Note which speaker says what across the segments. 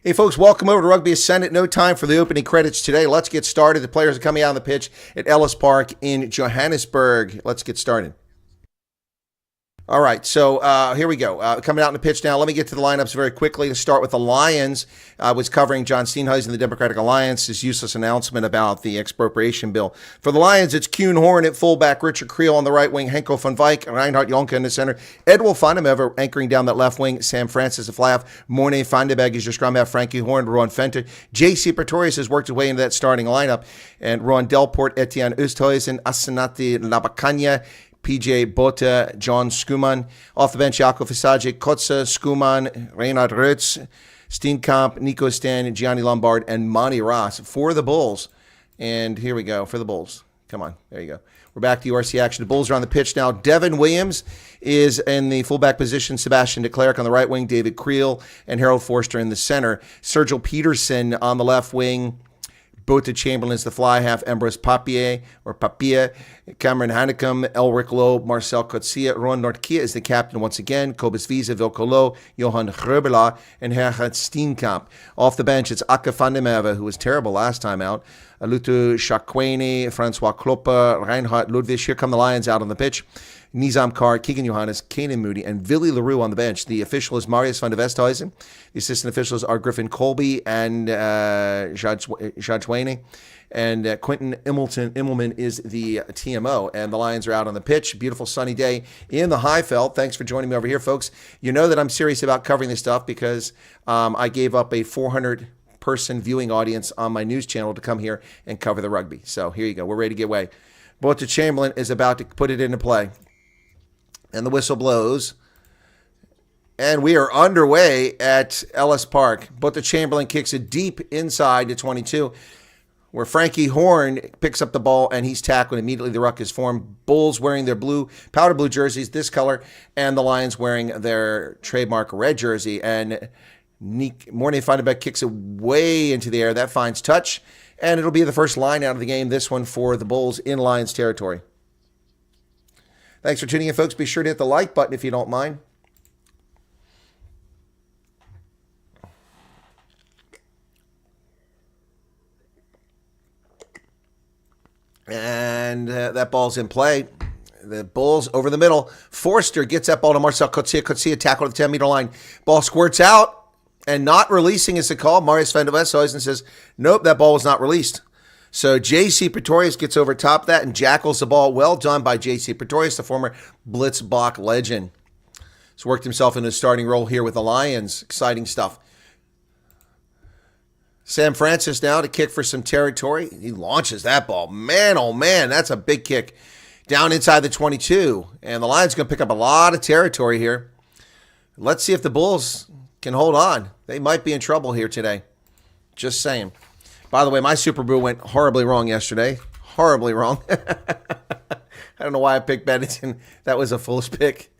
Speaker 1: Hey folks, welcome over to Rugby Ascendant. No time for the opening credits today. Let's get started. The players are coming out on the pitch at Ellis Park in Johannesburg. Let's get started. All right, so here we go. Coming out on the pitch now. Let me get to the lineups very quickly. To start with the Lions, was covering John Steenhuisen, the Democratic Alliance, his useless announcement about the expropriation bill. For the Lions, it's Kuhn Horn at fullback, Richard Creel on the right wing, Henko van Wyk, Reinhard Jonke in the center, Edwil van der Merwe anchoring down that left wing, Sam Francis at fly half, Morne van der Berg is your scrum half, Frankie Horn, Ron Fenter. J.C. Pretorius has worked his way into that starting lineup, and Ron Delport, Etienne Oosthuizen, Asenati Labakanya, PJ Botha, John Skuman. Off the bench, Jaco Visagic, Kotze, Skuman, Reinhard Rutz, Steenkamp, Nico Stan, Gianni Lombard, and Monty Ross for the Bulls. And here we go for the Bulls. Come on, there you go. We're back to URC action. The Bulls are on the pitch now. Devin Williams is in the fullback position. Sebastian de Klerk on the right wing. David Creel and Harold Forster in the center. Sergio Peterson on the left wing. Bota Chamberlain's the fly half, Ambrose Papier, Cameron Hanekom, Elric Lowe, Marcel Kotsia, Ron Nordkia is the captain once again, Kobus Wiese, Wilco Low, Johan Grubela, and Gerhard Steenkamp. Off the bench, it's Akka van der Merwe, who was terrible last time out, Lutu Shakweni, Francois Kloppe, Reinhard Ludwig. Here come the Lions out on the pitch. Nizam Carr, Keegan Johannes, Kanan Moody, and Willie LaRue on the bench. The official is Marius van der Westhuizen. The assistant officials are Griffin Colby and Jadjwane. And Quentin Immelman is the TMO. And the Lions are out on the pitch. Beautiful sunny day in the Highveld. Thanks for joining me over here, folks. You know that I'm serious about covering this stuff because I gave up a 400-person viewing audience on my news channel to come here and cover the rugby. So here you go. We're ready to get away. Bota Chamberlain is about to put it into play. And the whistle blows. And we are underway at Ellis Park. Bota Chamberlain kicks it deep inside to 22, where Frankie Horn picks up the ball and he's tackled. Immediately the ruck is formed. Bulls wearing their powder blue jerseys, this color, and the Lions wearing their trademark red jersey. And Morne van der Berg kicks it way into the air. That finds touch. And it'll be the first line out of the game, this one for the Bulls in Lions territory. Thanks for tuning in, folks. Be sure to hit the like button if you don't mind. And that ball's in play. The Bulls over the middle. Forster gets that ball to Marcel Kotsia. Kotsia tackle at the 10-meter line. Ball squirts out, and not releasing is the call. Marius van der Westhuizen says, nope, that ball was not released. So J.C. Pretorius gets over top of that and jackals the ball. Well done by J.C. Pretorius, the former Blitzbach legend. He's worked himself into a starting role here with the Lions. Exciting stuff. Sam Francis now to kick for some territory. He launches that ball. Man, oh man, that's a big kick. Down inside the 22. And the Lions going to pick up a lot of territory here. Let's see if the Bulls can hold on. They might be in trouble here today. Just saying. By the way, my Super Bowl went horribly wrong yesterday. Horribly wrong. I don't know why I picked Bennington. That was a foolish pick.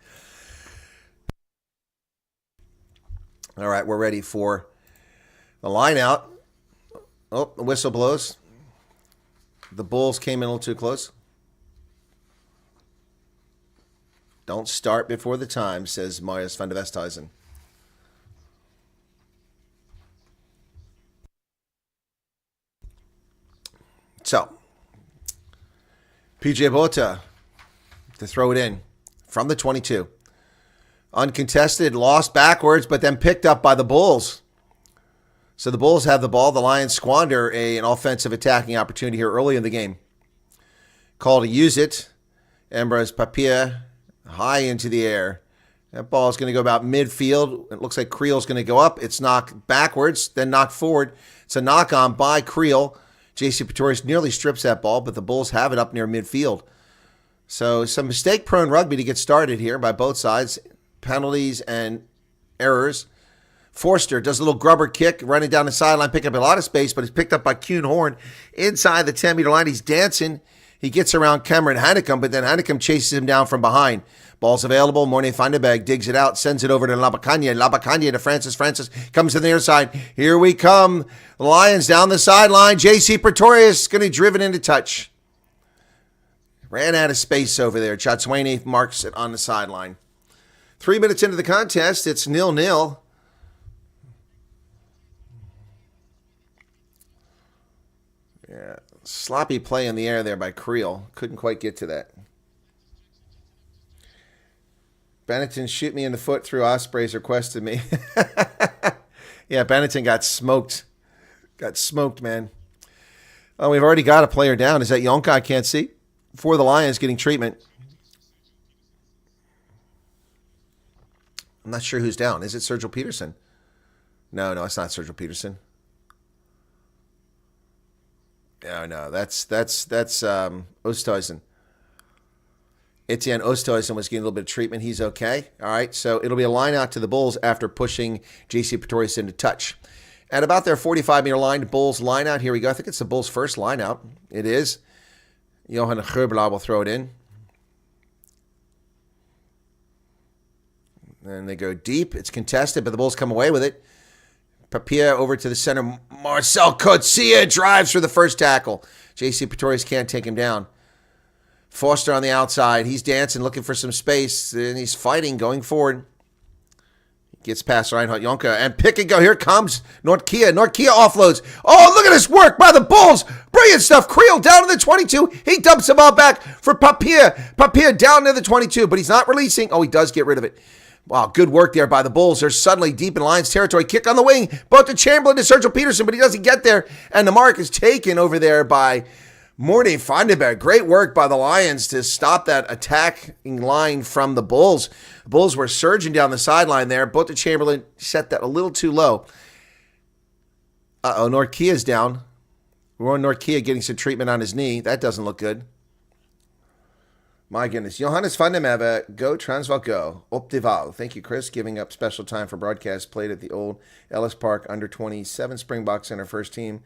Speaker 1: All right, we're ready for the line out. Oh, the whistle blows. The Bulls came in a little too close. Don't start before the time, says Marius van der Westhuizen. So, PJ Botha to throw it in from the 22. Uncontested, lost backwards, but then picked up by the Bulls. So the Bulls have the ball. The Lions squander an offensive attacking opportunity here early in the game. Call to use it. Ambrose Papier high into the air. That ball is going to go about midfield. It looks like Creel's going to go up. It's knocked backwards, then knocked forward. It's a knock on by Creel. J.C. Pretorius nearly strips that ball, but the Bulls have it up near midfield. So some mistake-prone rugby to get started here by both sides. Penalties and errors. Forster does a little grubber kick, running down the sideline, picking up a lot of space, but he's picked up by Kuhn Horn inside the 10-meter line. He's dancing. He gets around Cameron Hanekom, but then Hanekom chases him down from behind. Ball's available. Morne van der Berg digs it out, sends it over to Labakanya. Labakanya to Francis. Francis comes to the near side. Here we come. The Lions down the sideline. J.C. Pretorius going to be driven into touch. Ran out of space over there. Chatswane marks it on the sideline. 3 minutes into the contest, it's 0-0. Yeah, sloppy play in the air there by Creel. Couldn't quite get to that. Benetton shoot me in the foot through Ospreys requested me. Yeah, Benetton got smoked. Got smoked, man. Oh, we've already got a player down. Is that Yonka? I can't see. For the Lions getting treatment. I'm not sure who's down. Is it Sergio Peterson? No, it's not Sergio Peterson. No, that's Oosthuizen. Etienne Oosthuizen was getting a little bit of treatment. He's okay. All right, so it'll be a line out to the Bulls after pushing J.C. Pretorius into touch. At about their 45-meter line, Bulls line out. Here we go. I think it's the Bulls' first line out. It is. Johan Gerbelaar will throw it in. And they go deep. It's contested, but the Bulls come away with it. Papier over to the center. Marcel Coetzee drives for the first tackle. J.C. Pretorius can't take him down. Foster on the outside. He's dancing, looking for some space, and he's fighting, going forward. Gets past Reinhard Jonker, and pick and go. Here comes Nordkia. Nordkia offloads. Oh, look at this work by the Bulls. Brilliant stuff. Creel down to the 22. He dumps the ball back for Papier. Papier down to the 22, but he's not releasing. Oh, he does get rid of it. Wow, good work there by the Bulls. They're suddenly deep in Lions territory. Kick on the wing. Both to Chamberlain to Sergio Peterson, but he doesn't get there. And the mark is taken over there by Morty Vandenberg. Great work by the Lions to stop that attacking line from the Bulls. The Bulls were surging down the sideline there. Both to Chamberlain set that a little too low. Nordkia's down. Ron Nordkia getting some treatment on his knee. That doesn't look good. My goodness. Johannes van der Merwe, go Transvaal go. Op de Waal. Thank you, Chris. Giving up special time for broadcast played at the old Ellis Park under 27 Springboks in our first team.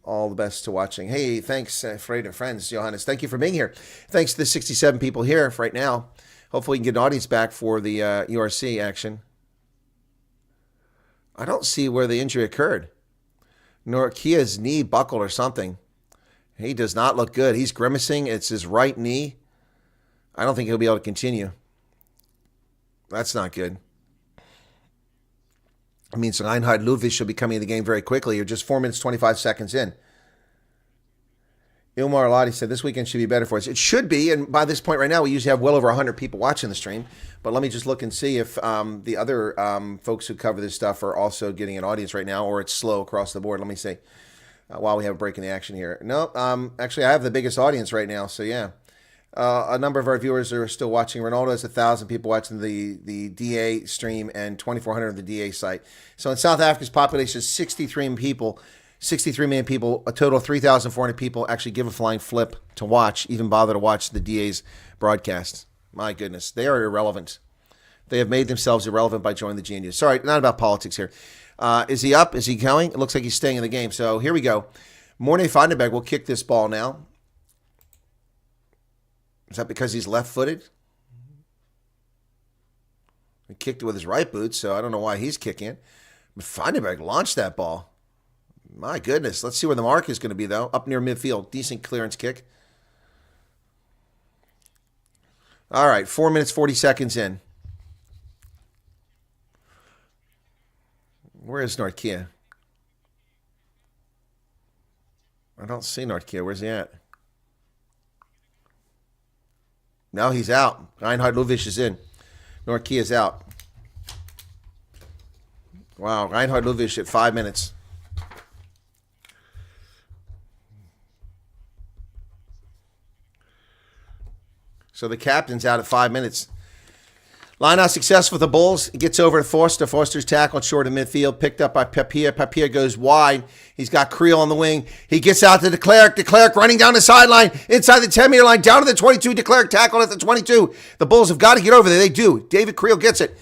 Speaker 1: All the best to watching. Hey, thanks, friends, Johannes. Thank you for being here. Thanks to the 67 people here right now. Hopefully we can get an audience back for the URC action. I don't see where the injury occurred. Norkia's knee buckled or something. He does not look good. He's grimacing. It's his right knee. I don't think he'll be able to continue. That's not good. It means Reinhard Ludwig should be coming in the game very quickly. You're just 4 minutes, 25 seconds in. Ilmar Lottie said, this weekend should be better for us. It should be, and by this point right now, we usually have well over 100 people watching the stream. But let me just look and see if the other folks who cover this stuff are also getting an audience right now, or it's slow across the board. Let me see while we have a break in the action here. No, actually, I have the biggest audience right now, so yeah. A number of our viewers are still watching. Ronaldo has 1,000 people watching the DA stream and 2,400 on the DA site. So in South Africa's population is 63 million people, a total of 3,400 people actually give a flying flip to watch, even bother to watch the DA's broadcast. My goodness, they are irrelevant. They have made themselves irrelevant by joining the GNU. Sorry, not about politics here. Is he up? Is he going? It looks like he's staying in the game. So here we go. Morne Vandenberg will kick this ball now. Is that because he's left-footed? He kicked it with his right boot, so I don't know why he's kicking it. But Vandenberg launched that ball. My goodness. Let's see where the mark is going to be, though. Up near midfield. Decent clearance kick. All right, 4 minutes, 40 seconds in. Where is Nordkia? I don't see Nordkia. Where's he at? No, he's out. Reinhard Ludwig is in. Nordkia is out. Wow, Reinhard Ludwig at 5 minutes. So the captain's out at 5 minutes. Line-out success for the Bulls. It gets over to Forster. Forster's tackled short of midfield, picked up by Papier. Papier goes wide. He's got Creel on the wing. He gets out to De Klerk. De Klerk running down the sideline, inside the 10-meter line, down to the 22. De Klerk tackled at the 22. The Bulls have got to get over there. They do. David Creel gets it.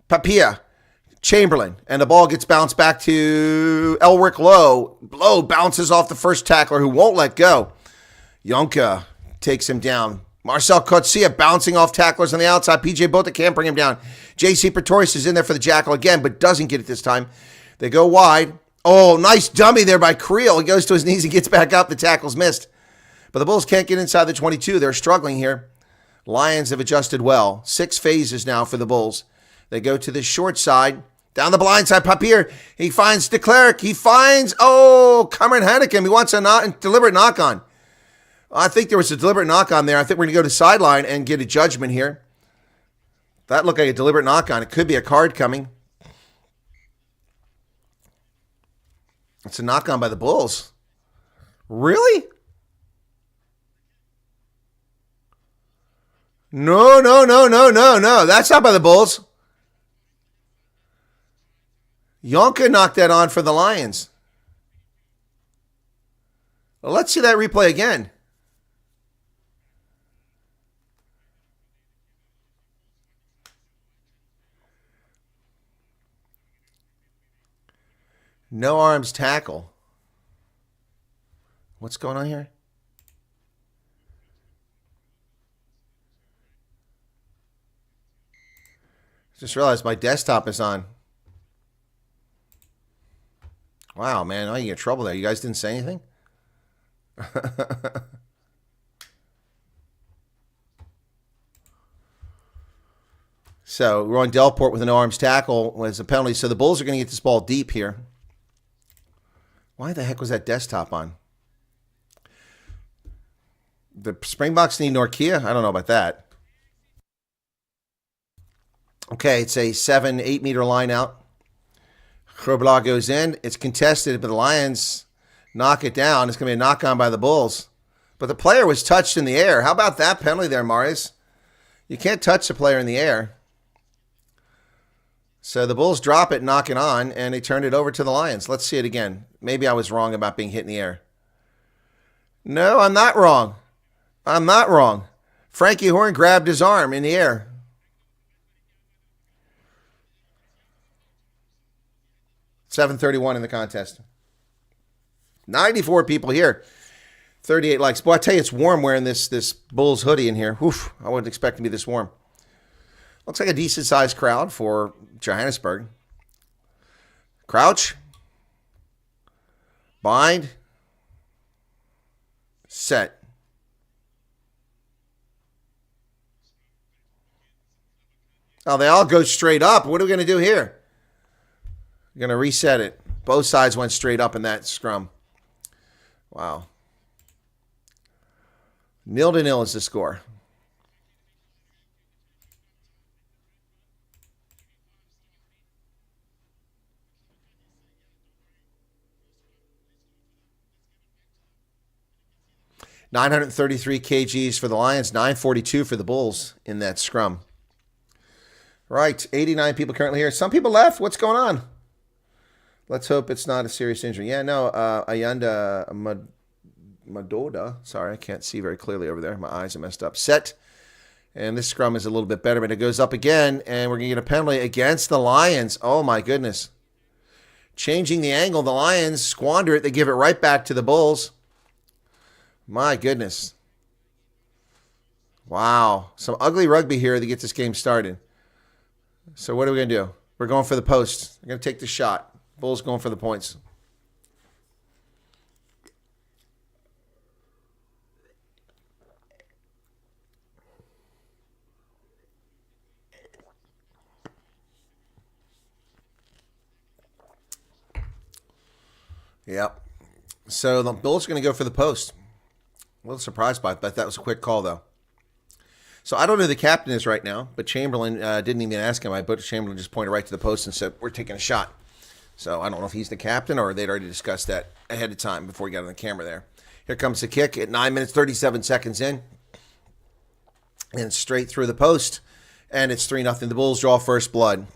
Speaker 1: Papier, Chamberlain, and the ball gets bounced back to Elric Lowe. Lowe bounces off the first tackler who won't let go. Jonker takes him down. Marcel Coetzee bouncing off tacklers on the outside. PJ Botha can't bring him down. J.C. Pretorius is in there for the jackal again, but doesn't get it this time. They go wide. Oh, nice dummy there by Creel. He goes to his knees and gets back up. The tackle's missed. But the Bulls can't get inside the 22. They're struggling here. Lions have adjusted well. 6 phases now for the Bulls. They go to the short side. Down the blind side, Papier. He finds de Klerk. He finds, Cameron Henneken. He wants a deliberate knock-on. I think there was a deliberate knock-on there. I think we're going to go to sideline and get a judgment here. That looked like a deliberate knock-on. It could be a card coming. It's a knock-on by the Bulls. Really? No. That's not by the Bulls. Yonka knocked that on for the Lions. Well, let's see that replay again. No arms tackle. What's going on here? Just realized my desktop is on. Wow, man. Oh, you get in trouble there. You guys didn't say anything? So, Ron Delport with an arms tackle was a penalty. So, the Bulls are going to get this ball deep here. Why the heck was that desktop on? The Springboks need Norkia? I don't know about that. Okay, it's a 7-8 meter line out. Krobla goes in. It's contested, but the Lions knock it down. It's going to be a knock-on by the Bulls. But the player was touched in the air. How about that penalty there, Marius? You can't touch the player in the air. So the Bulls drop it, knock it on, and they turned it over to the Lions. Let's see it again. Maybe I was wrong about being hit in the air. No, I'm not wrong. I'm not wrong. Frankie Horn grabbed his arm in the air. $7:31 in the contest. 94 people here. 38 likes. Boy, I tell you, it's warm wearing this Bulls hoodie in here. Oof, I wouldn't expect it to be this warm. Looks like a decent-sized crowd for Johannesburg. Crouch. Bind. Set. Oh, they all go straight up. What are we going to do here? We're going to reset it. Both sides went straight up in that scrum. Wow. 0-0 is the score. $933 kgs for the Lions, 942 for the Bulls in that scrum. Right, 89 people currently here. Some people left. What's going on? Let's hope it's not a serious injury. Yeah, no, Ayanda Madoda. Sorry, I can't see very clearly over there. My eyes are messed up. Set. And this scrum is a little bit better, but it goes up again, and we're going to get a penalty against the Lions. Oh, my goodness. Changing the angle. The Lions squander it. They give it right back to the Bulls. My goodness. Wow. Some ugly rugby here to get this game started. So what are we going to do? We're going for the post. We're going to take the shot. Bulls going for the points. Yep. So the Bulls are going to go for the post. A little surprised by it, but that was a quick call, though. So I don't know who the captain is right now, but Chamberlain didn't even ask him. Chamberlain just pointed right to the post and said, we're taking a shot. So I don't know if he's the captain or they'd already discussed that ahead of time before he got on the camera there. Here comes the kick at 9 minutes, 37 seconds in. And straight through the post. And it's 3-0. The Bulls draw first blood.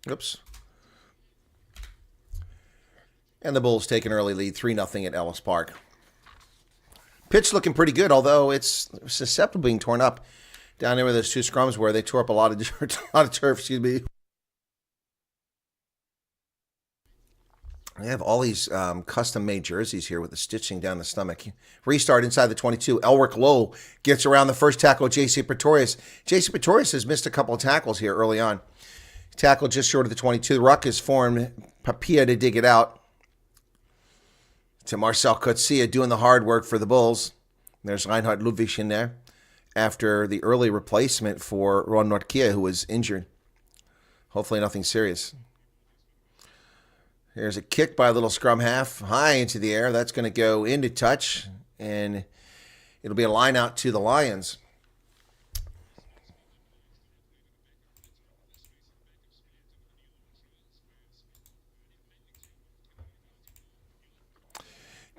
Speaker 1: Oops. And the Bulls take an early lead, 3-0 at Ellis Park. Pitch looking pretty good, although it's susceptible to being torn up down there where those two scrums were. They tore up a lot of turf, excuse me. They have all these custom-made jerseys here with the stitching down the stomach. Restart inside the 22. Elric Lowe gets around the first tackle of J.C. Pretorius. J.C. Pretorius has missed a couple of tackles here early on. Tackled just short of the 22. The ruck is formed. Papia to dig it out. To Marcel Coetzee doing the hard work for the Bulls. There's Reinhard Ludwig in there after the early replacement for Ron Nortkia, who was injured. Hopefully nothing serious. Here's a kick by a little scrum half, high into the air. That's going to go into touch, and it'll be a line out to the Lions.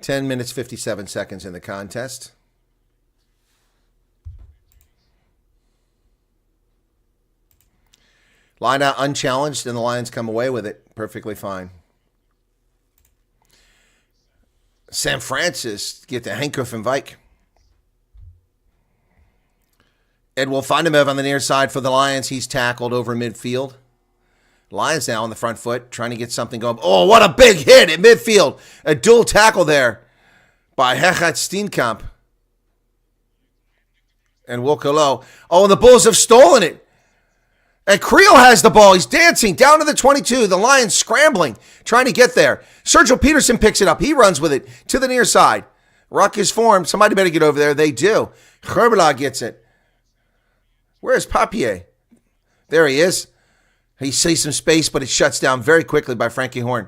Speaker 1: Ten minutes, 57 seconds in the contest. Line out unchallenged, and the Lions come away with it perfectly fine. Sam Francis get the handcuff and Vike. Ed will find him on the near side for the Lions. He's tackled over midfield. Lions now on the front foot, trying to get something going. Oh, what a big hit at midfield. A dual tackle there by Hechat Steenkamp. And Wokolo. Oh, and the Bulls have stolen it. And Creel has the ball. He's dancing down to the 22. The Lions scrambling, trying to get there. Sergio Peterson picks it up. He runs with it to the near side. Ruck is formed. Somebody better get over there. They do. Herbala gets it. Where's Papier? There he is. He sees some space, but it shuts down very quickly by Frankie Horn.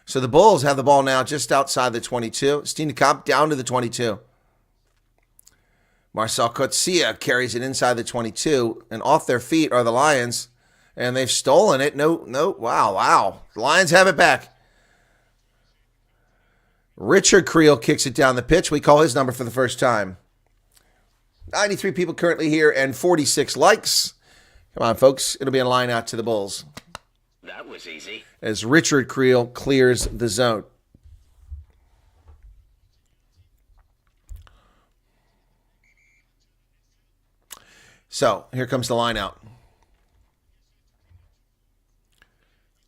Speaker 1: So the Bulls have the ball now just outside the 22. Steenkamp down to the 22. Marcel Kotsia carries it inside the 22, and off their feet are the Lions, and they've stolen it. No, wow. The Lions have it back. Richard Creel kicks it down the pitch. We call his number for the first time. 93 people currently here and 46 likes. Come on, folks. It'll be a line out to the Bulls.
Speaker 2: That was easy.
Speaker 1: As Richard Creel clears the zone. So, here comes the line out.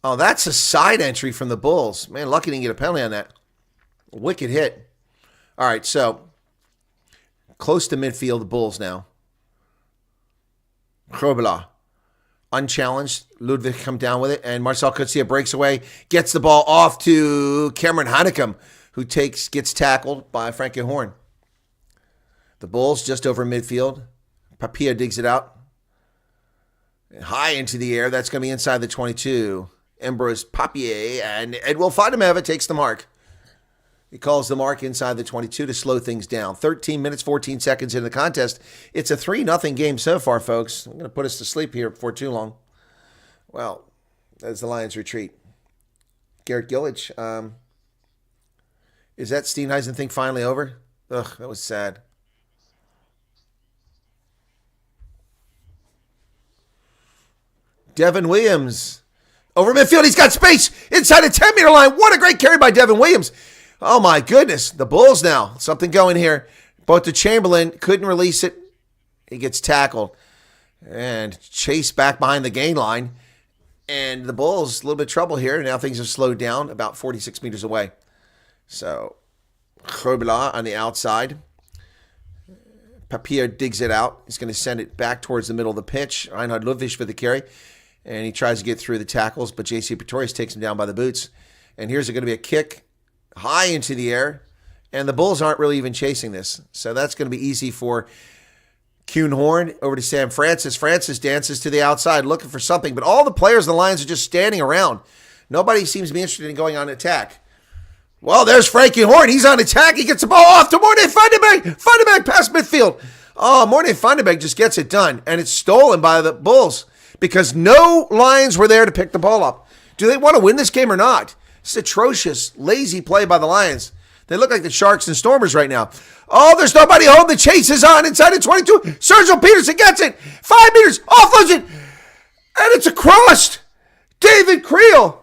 Speaker 1: Oh, that's a side entry from the Bulls. Man, lucky didn't get a penalty on that. Wicked hit. All right, so close to midfield, the Bulls now. Herbala. Unchallenged. Ludwig come down with it, and Marcel Kutsia breaks away, gets the ball off to Cameron Hanekom, who gets tackled by Frankie Horn. The Bulls just over midfield. Papia digs it out. High into the air. That's going to be inside the 22. Ambrose Papier, and Edwil Fadimeva takes the mark. He calls the mark inside the 22 to slow things down. 13 minutes, 14 seconds into the contest. It's a 3-0 game so far, folks. I'm going to put us to sleep here before too long. Well, as the Lions retreat. Garrett Gillich. Is that Steenhuisen thing finally over? Ugh, that was sad. Devin Williams. Over midfield, he's got space inside the 10-meter line. What a great carry by Devin Williams. Oh, my goodness. The Bulls now. Something going here. Both to Chamberlain. Couldn't release it. He gets tackled. And chased back behind the gain line. And the Bulls, a little bit of trouble here. Now things have slowed down about 46 meters away. So, Herbala on the outside. Papier digs it out. He's going to send it back towards the middle of the pitch. Reinhard Ludwig for the carry. And he tries to get through the tackles, but J.C. Pretorius takes him down by the boots. And here's going to be a kick high into the air. And the Bulls aren't really even chasing this. So that's going to be easy for Kuhn Horn over to Sam Francis. Francis dances to the outside looking for something. But all the players in the Lions are just standing around. Nobody seems to be interested in going on attack. Well, there's Frankie Horn. He's on attack. He gets the ball off to Mornay Vandenberg. Vandenberg past midfield. Oh, Mornay Vandenberg just gets it done. And it's stolen by the Bulls because no Lions were there to pick the ball up. Do they want to win this game or not? It's atrocious, lazy play by the Lions. They look like the Sharks and Stormers right now. Oh, there's nobody home. The chase is on inside of 22. Sergio Peterson gets it. 5 meters, offloads it. And it's across. David Creel.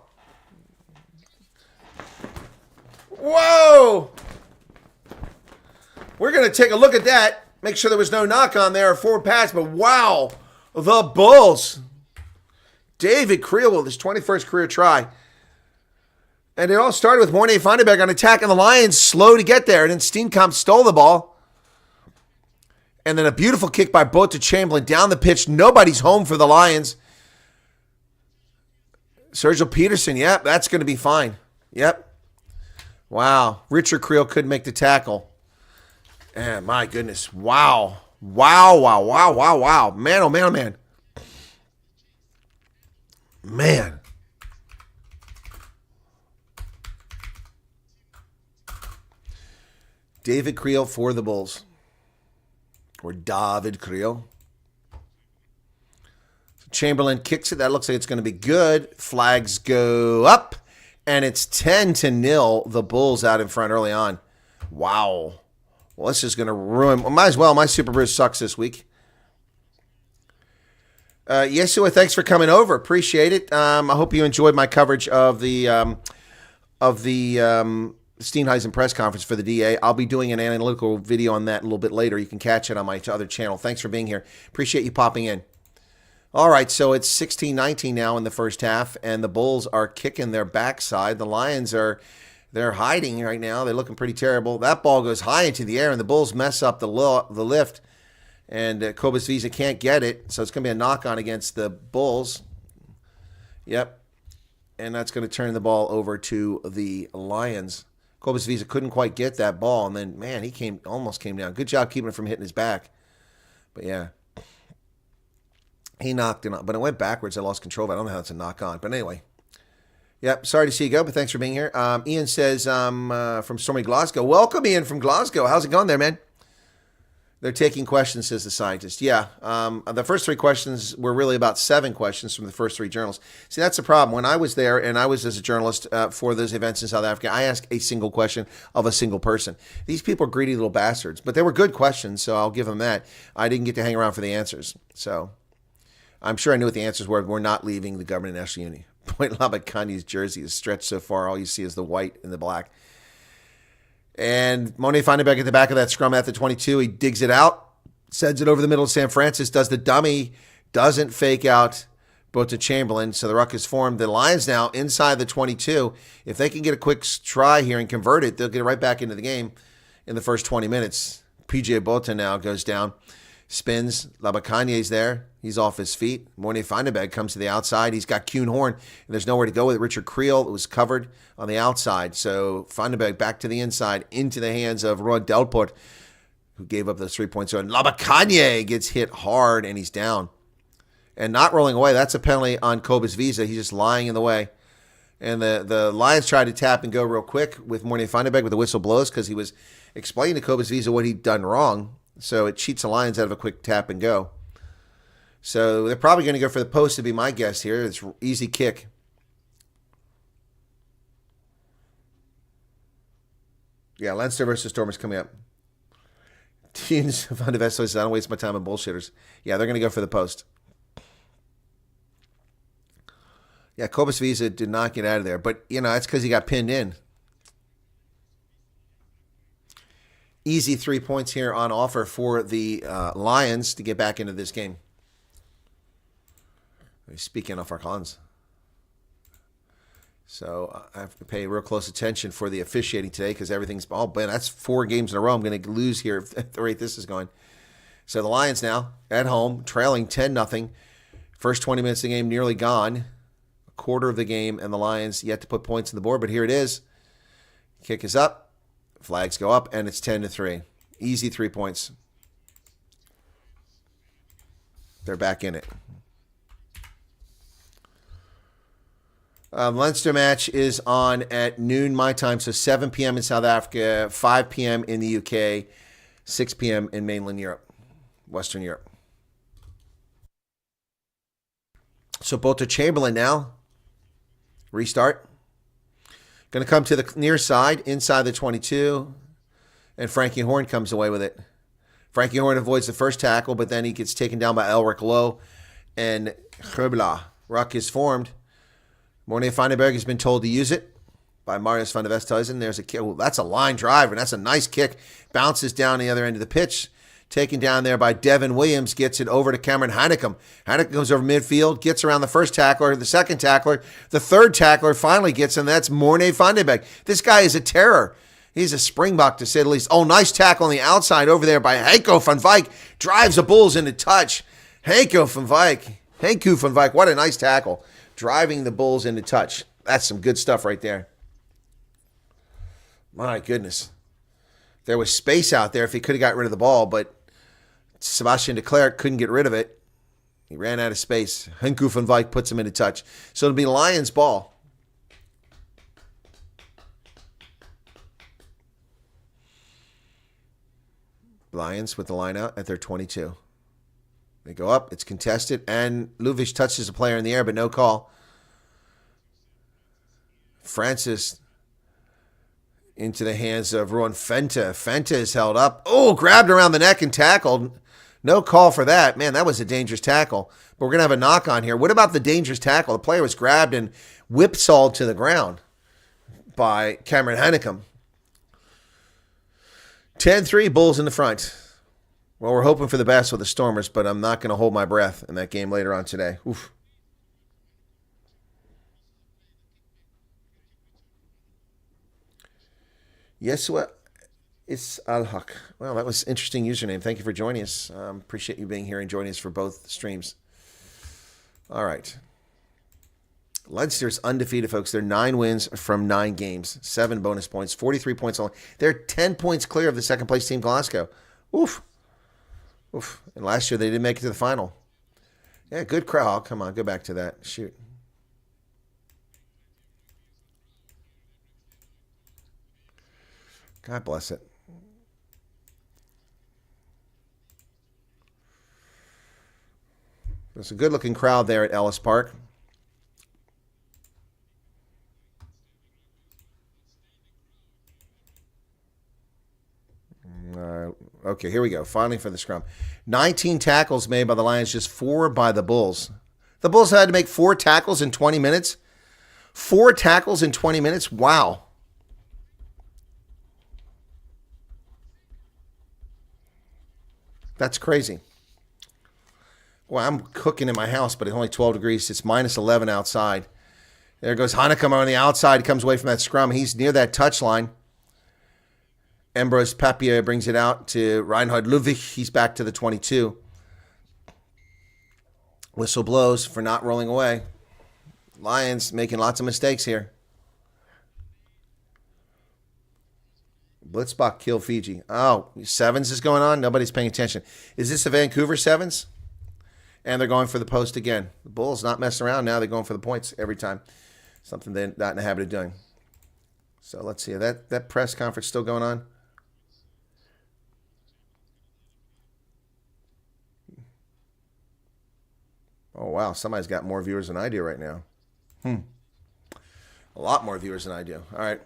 Speaker 1: Whoa. We're going to take a look at that. Make sure there was no knock on there or forward pass. But wow, the Bulls. David Creel with his 21st career try. And it all started with Mornay Vandenberg on attack, and the Lions slow to get there. And then Steenkamp stole the ball. And then a beautiful kick by Bota Chamberlain down the pitch. Nobody's home for the Lions. Sergio Peterson, yep, that's going to be fine. Yep. Wow. Richard Creel couldn't make the tackle. Man, my goodness. Wow. Wow, wow, wow, wow, wow. Man, oh man, oh man. Man. David Creel for the Bulls. Or David Creel. Chamberlain kicks it. That looks like it's going to be good. Flags go up. And it's 10-0. The Bulls out in front early on. Wow. Well, this is going to ruin. Well, might as well. My Super Bruce sucks this week. Yeshua, thanks for coming over. Appreciate it. I hope you enjoyed my coverage of the Steenhuisen press conference for the DA. I'll be doing an analytical video on that a little bit later. You can catch it on my other channel. Thanks for being here. Appreciate you popping in. All right, so it's 16-19 now in the first half, and the Bulls are kicking their backside. The Lions they're hiding right now. They're looking pretty terrible. That ball goes high into the air, and the Bulls mess up the lift, and Cobus Visa can't get it, so it's going to be a knock-on against the Bulls. Yep, and that's going to turn the ball over to the Lions. Cobus Visa couldn't quite get that ball, and then, man, he almost came down. Good job keeping it from hitting his back. But, yeah. He knocked it on, but it went backwards. I lost control of it. I don't know how it's a knock on. But anyway. Yep, sorry to see you go, but thanks for being here. Ian says from stormy Glasgow. Welcome, Ian, from Glasgow. How's it going there, man? They're taking questions, says the scientist. Yeah, the first 3 questions were really about 7 questions from the first 3 journalists. See, that's the problem. When I was there, and I was as a journalist for those events in South Africa, I asked a single question of a single person. These people are greedy little bastards, but they were good questions, so I'll give them that. I didn't get to hang around for the answers, so I'm sure I knew what the answers were. We're not leaving the government of national unity. Point Labakanye's jersey is stretched so far, all you see is the white and the black. And Monet Feinberg at the back of that scrum at the 22. He digs it out, sends it over the middle of San Francis, does the dummy, doesn't fake out Bota Chamberlain. So the ruck is formed. The Lions now inside the 22. If they can get a quick try here and convert it, they'll get right back into the game in the first 20 minutes. PJ Bota now goes down. Spins. Labakanye's there. He's off his feet. Mornay Feinberg comes to the outside. He's got Kuhn Horn, and there's nowhere to go with it. Richard Creel was covered on the outside. So Feinberg back to the inside into the hands of Rod Delport, who gave up the 3-point zone. Labakanye gets hit hard, and he's down. And not rolling away. That's a penalty on Cobus Visa. He's just lying in the way. And the Lions tried to tap and go real quick with Mornay Feinberg, but the whistle blows because he was explaining to Cobus Visa what he'd done wrong. So it cheats the Lions out of a quick tap and go. So they're probably going to go for the post to be my guess here. It's easy kick. Yeah, Leinster versus Stormers coming up. Teams Van de Vestel says, I don't waste my time on bullshitters. Yeah, they're going to go for the post. Yeah, Cobus Visa did not get out of there. But, that's because he got pinned in. Easy 3 points here on offer for the Lions to get back into this game. Speaking of our cons. So I have to pay real close attention for the officiating today because everything's, man, that's 4 games in a row I'm going to lose here at the rate this is going. So the Lions now at home, trailing 10-0. First 20 minutes of the game nearly gone. A quarter of the game, and the Lions yet to put points on the board, but here it is. Kick is up. Flags go up, and it's 10-3. Easy 3 points. They're back in it. Leinster match is on at noon my time, so 7 p.m. in South Africa, 5 p.m. in the UK, 6 p.m. in mainland Europe, Western Europe. So Bota Chamberlain now. Restart. Going to come to the near side, inside the 22, and Frankie Horn comes away with it. Frankie Horn avoids the first tackle, but then he gets taken down by Elric Lowe and Gerbla. Ruck is formed. Mornay Feinberg has been told to use it by Marius van der Westhuizen. There's a kick. Well, that's a line drive, and that's a nice kick. Bounces down the other end of the pitch. Taken down there by Devin Williams, gets it over to Cameron Heinecum. Heinecum goes over midfield, gets around the first tackler, the second tackler, the third tackler finally gets him. That's Mornay Feinberg. This guy is a terror. He's a springbok to say the least. Oh, nice tackle on the outside over there by Henko van Wyk. Drives the Bulls into touch. Henko van Wyk, what a nice tackle. Driving the Bulls into touch. That's some good stuff right there. My goodness. There was space out there if he could have got rid of the ball, but Sebastian de Klerk couldn't get rid of it. He ran out of space. Henku van Wijk puts him into touch. So it'll be Lions ball. Lions with the line out at their 22. They go up. It's contested. And Luvic touches a player in the air, but no call. Francis into the hands of Ruan Fenta. Fenta is held up. Oh, grabbed around the neck and tackled. No call for that. Man, that was a dangerous tackle. But we're going to have a knock on here. What about the dangerous tackle? The player was grabbed and whipsawed to the ground by Cameron Hannecum. 10-3, Bulls in the front. Well, we're hoping for the best with the Stormers, but I'm not going to hold my breath in that game later on today. Oof. Yes, well, it's Al-Haq. Well, that was an interesting username. Thank you for joining us. Appreciate you being here and joining us for both streams. All right. Leinster's undefeated, folks. They're 9 wins from 9 games, 7 bonus points, 43 points only. They're 10 points clear of the second-place team, Glasgow. Oof. Oof. And last year, they didn't make it to the final. Yeah, good crowd. Come on, go back to that. Shoot. God bless it. There's a good-looking crowd there at Ellis Park. Okay, here we go. Finally for the scrum. 19 tackles made by the Lions, just 4 by the Bulls. The Bulls had to make 4 tackles in 20 minutes. 4 tackles in 20 minutes? Wow. That's crazy. Well, I'm cooking in my house, but it's only 12 degrees. It's minus 11 outside. There goes Hannecum on the outside. He comes away from that scrum. He's near that touch line. Ambrose Papier brings it out to Reinhard Ludwig. He's back to the 22. Whistle blows for not rolling away. Lions making lots of mistakes here. Blitzbach kill Fiji. Oh, sevens is going on. Nobody's paying attention. Is this a Vancouver sevens? And they're going for the post again. The Bulls not messing around now. They're going for the points every time. Something they're not in the habit of doing. So let's see. That press conference still going on? Oh, wow. Somebody's got more viewers than I do right now. A lot more viewers than I do. All right.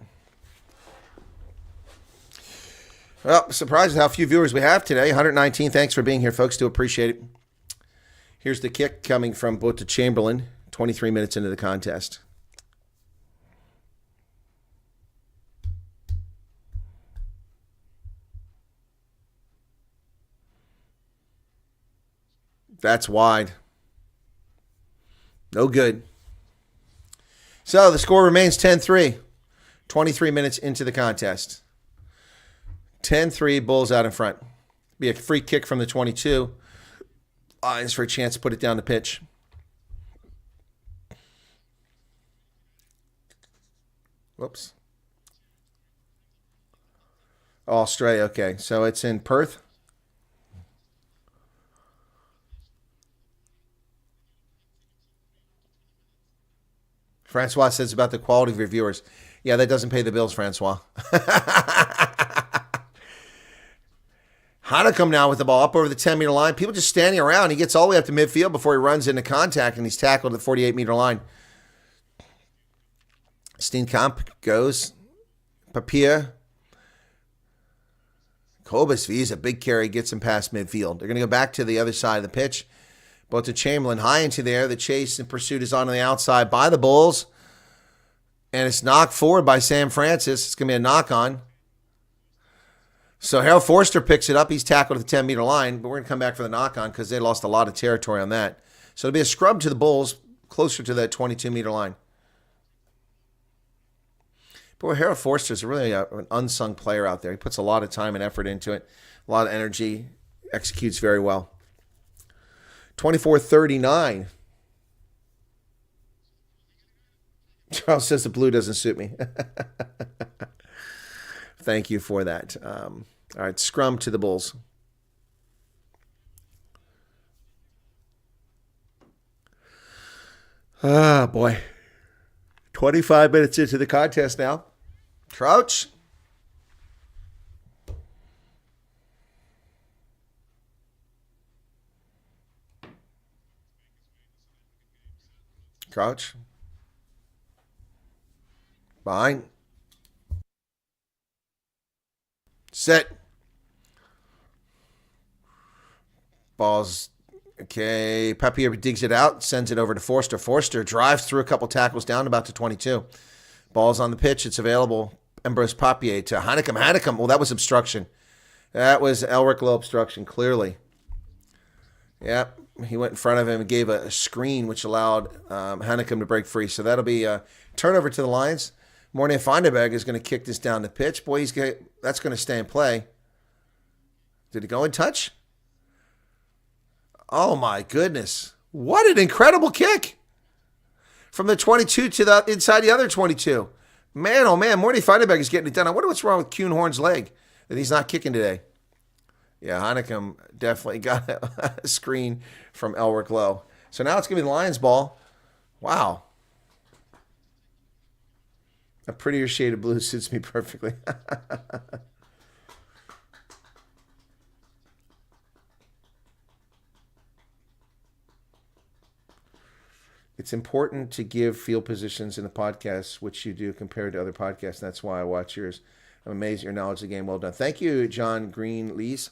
Speaker 1: Well, surprised at how few viewers we have today. 119. Thanks for being here, folks. Do appreciate it. Here's the kick coming from Bota Chamberlain, 23 minutes into the contest. That's wide. No good. So the score remains 10-3, 23 minutes into the contest. 10-3, Bulls out in front. Be a free kick from the 22. Lions for a chance to put it down the pitch. Whoops. Oh, Australia, okay. So it's in Perth. Francois says about the quality of your viewers. Yeah, that doesn't pay the bills, Francois. Hannecum now with the ball up over the 10-meter line. People just standing around. He gets all the way up to midfield before he runs into contact, and he's tackled at the 48-meter line. Steenkamp goes. Papier. Kobus a big carry, gets him past midfield. They're going to go back to the other side of the pitch. But to Chamberlain, high into the air. The chase and pursuit is on the outside by the Bulls. And it's knocked forward by Sam Francis. It's going to be a knock-on. So Harold Forster picks it up. He's tackled at the 10-meter line. But we're going to come back for the knock-on because they lost a lot of territory on that. So it'll be a scrub to the Bulls closer to that 22-meter line. Boy, Harold Forster is really an unsung player out there. He puts a lot of time and effort into it. A lot of energy. Executes very well. 24-39. Charles says the blue doesn't suit me. Thank you for that. All right, scrum to the Bulls. Ah, boy. 25 minutes into the contest now. Crouch. Crouch. Behind. Set. Ball's okay. Papier digs it out, sends it over to Forster. Forster drives through a couple tackles down about to 22. Ball's on the pitch. It's available. Ambrose Papier to Hannekam. Hannekam. Well, that was obstruction. That was Elric Lowe obstruction, clearly. Yep. He went in front of him and gave a screen, which allowed Hannekam to break free. So that'll be a turnover to the Lions. Morne Vandenberg is going to kick this down the pitch. Boy, that's going to stay in play. Did it go in touch? Oh, my goodness. What an incredible kick. From the 22 to the inside the other 22. Man, oh, man. Morne Vandenberg is getting it done. I wonder what's wrong with Kuhnhorn's leg that he's not kicking today. Yeah, Hannekam definitely got a screen from Elric Lowe. So now it's going to be the Lions' ball. Wow. A prettier shade of blue suits me perfectly. It's important to give field positions in the podcast, which you do compared to other podcasts. That's why I watch yours. I'm amazed at your knowledge of the game. Well done. Thank you, John Green-Lees.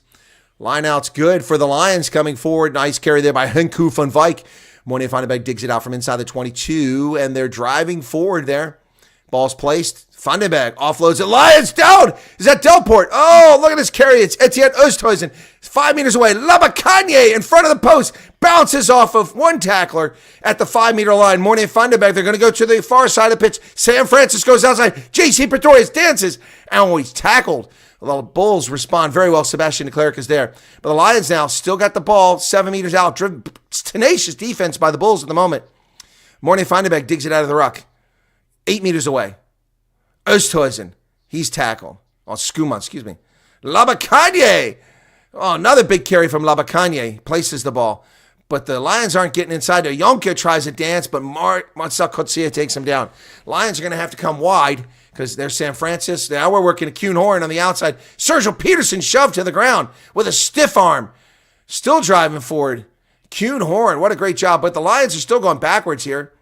Speaker 1: Lineout's good for the Lions coming forward. Nice carry there by Henku van Wyk. Morne Vandenberg digs it out from inside the 22, and they're driving forward there. Ball's placed. Vandenberg offloads it. Lions down! Is that Delport? Oh, look at this carry. It's Etienne Oosthuizen. 5 meters away. Labakanye in front of the post. Bounces off of one tackler at the 5-meter line. Morne Vandenberg. They're going to go to the far side of the pitch. Sam Francis goes outside. JC Pretorius dances. And he's tackled. The Bulls respond very well. Sebastian Leclerc is there. But the Lions now still got the ball 7 meters out. Tenacious defense by the Bulls at the moment. Morne Vandenberg digs it out of the ruck. 8 meters away. Oosthuizen. He's tackled. Oh, Skuman, excuse me. Labakanye. Oh, another big carry from Labakanye. Places the ball. But the Lions aren't getting inside there. Yonka tries to dance, but Marcel Kotsia takes him down. Lions are going to have to come wide because there's San Francisco. Now we're working a Kuhnhorn on the outside. Sergio Peterson shoved to the ground with a stiff arm. Still driving forward. Kuhnhorn, what a great job. But the Lions are still going backwards here.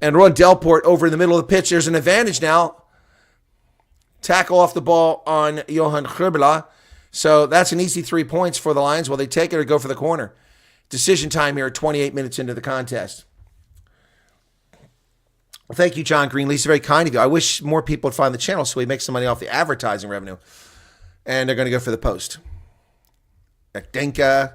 Speaker 1: And Ron Delport over in the middle of the pitch. There's an advantage now. Tackle off the ball on Johan Gerbela. So that's an easy 3 points for the Lions. Will they take it or go for the corner? Decision time here at 28 minutes into the contest. Well, thank you, John Green. Lisa, very kind of you. I wish more people would find the channel so we make some money off the advertising revenue. And they're going to go for the post. Ekdenka.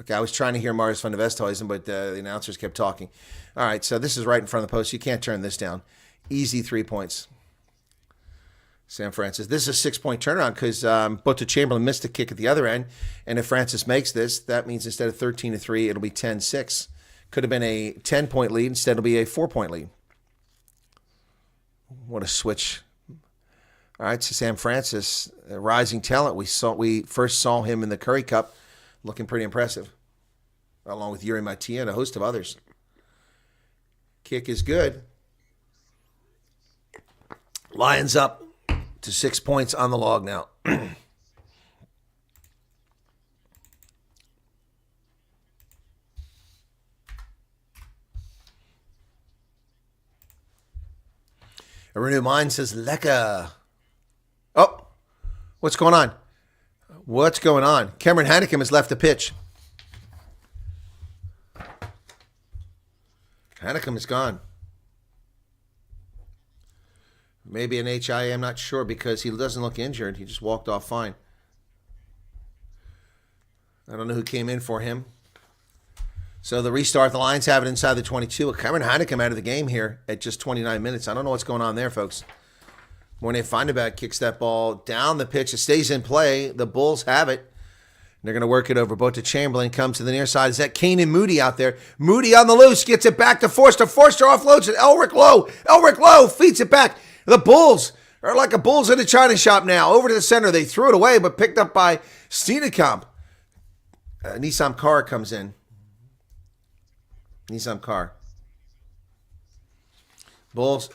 Speaker 1: Okay, I was trying to hear Marius van der Westhuizen, but the announcers kept talking. All right, so this is right in front of the post. You can't turn this down. Easy 3 points. Sam Francis. This is a 6-point turnaround because Bota Chamberlain missed a kick at the other end. And if Francis makes this, that means instead of 13-3, it'll be 10-6. Could have been a 10-point lead. Instead, it'll be a 4-point lead. What a switch. All right, so Sam Francis, a rising talent. We first saw him in the Curry Cup. Looking pretty impressive, along with Yuri Matia and a host of others. Kick is good. Lions up to 6 points on the log now. A renewed mind says, Lecker. Oh, what's going on? What's going on? Cameron Hannekam has left the pitch. Hannekam is gone. Maybe an HIA, I'm not sure, because he doesn't look injured. He just walked off fine. I don't know who came in for him. So the restart, the Lions have it inside the 22. Cameron Hannekam out of the game here at just 29 minutes. I don't know what's going on there, folks. Morne Vandenberg kicks that ball down the pitch. It stays in play. The Bulls have it. They're going to work it over. Bota Chamberlain comes to the near side. Is that Kane and Moody out there? Moody on the loose. Gets it back to Forster. Forster offloads it. Elric Lowe. Elric Lowe feeds it back. The Bulls are like a Bulls in a China shop now. Over to the center. They threw it away, but picked up by Steenekamp. Nisam Carr comes in. Nisam Carr. Bulls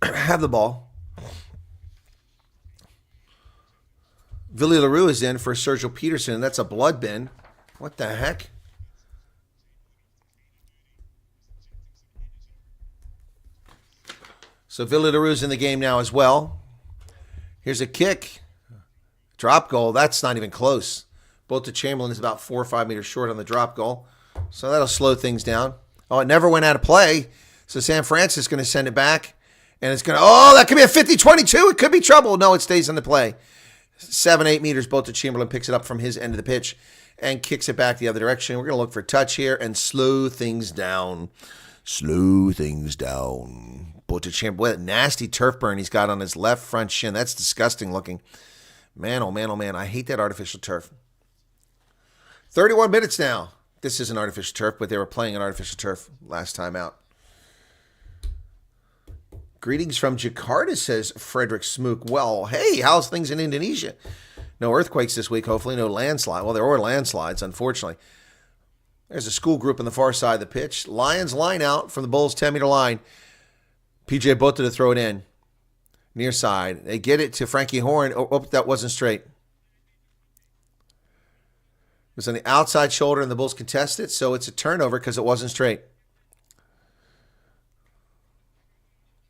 Speaker 1: have the ball. Billy LaRue is in for Sergio Peterson, and that's a blood bin. What the heck? So Billy LaRue's in the game now as well. Here's a kick. Drop goal. That's not even close. Bota Chamberlain is about 4 or 5 meters short on the drop goal. So that'll slow things down. Oh, it never went out of play. So San Francisco is going to send it back. And it's going to, that could be a 50-22. It could be trouble. No, it stays in the play. 7, 8 meters. Bota Chamberlain picks it up from his end of the pitch and kicks it back the other direction. We're going to look for touch here and slow things down. Slow things down. Bota Chamberlain, what a nasty turf burn he's got on his left front shin. That's disgusting looking. Man, oh man, oh man. I hate that artificial turf. 31 minutes now. This isn't artificial turf, but they were playing an artificial turf last time out. Greetings from Jakarta, says Frederick Smook. Well, hey, how's things in Indonesia? No earthquakes this week, hopefully. No landslide. Well, there were landslides, unfortunately. There's a school group on the far side of the pitch. Lions line out from the Bulls' 10-meter line. PJ Bota to throw it in. Near side. They get it to Frankie Horn. Oh, that wasn't straight. It was on the outside shoulder, and the Bulls contest it, so it's a turnover because it wasn't straight.